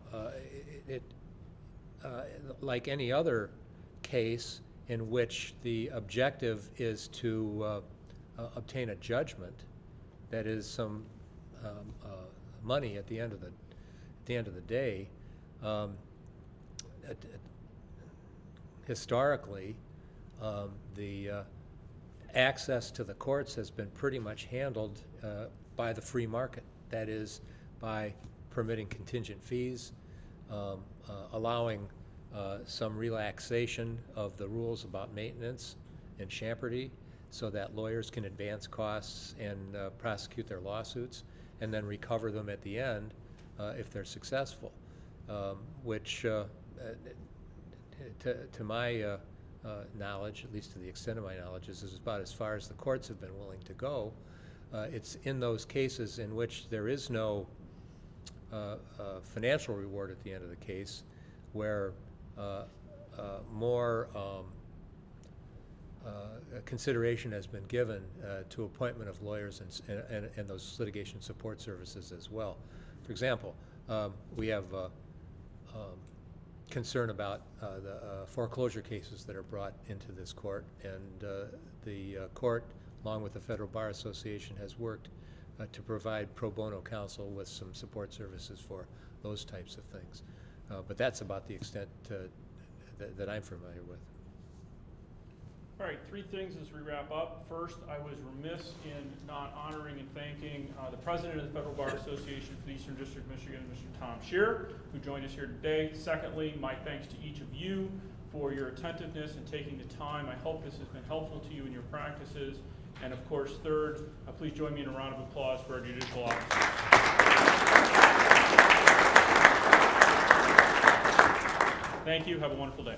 like any other case in which the objective is to obtain a judgment, that is some money at the end of the day. Historically, the access to the courts has been pretty much handled by the free market. That is, by permitting contingent fees, allowing some relaxation of the rules about maintenance and champerty so that lawyers can advance costs and prosecute their lawsuits and then recover them at the end if they're successful, which to my knowledge, at least to the extent of my knowledge, is about as far as the courts have been willing to go. It's in those cases in which there is no financial reward at the end of the case where more consideration has been given to appointment of lawyers and those litigation support services as well. For example, we have concern about the foreclosure cases that are brought into this court, and the court, along with the Federal Bar Association, has worked to provide pro bono counsel with some support services for those types of things. But that's about the extent that I'm familiar with. All right, three things as we wrap up. First, I was remiss in not honoring and thanking the president of the Federal Bar Association for the Eastern District of Michigan, Mr. Tom Shearer, who joined us here today. Secondly, my thanks to each of you for your attentiveness and taking the time. I hope this has been helpful to you in your practices. And of course, third, please join me in a round of applause for our judicial officers. Thank you. Have a wonderful day.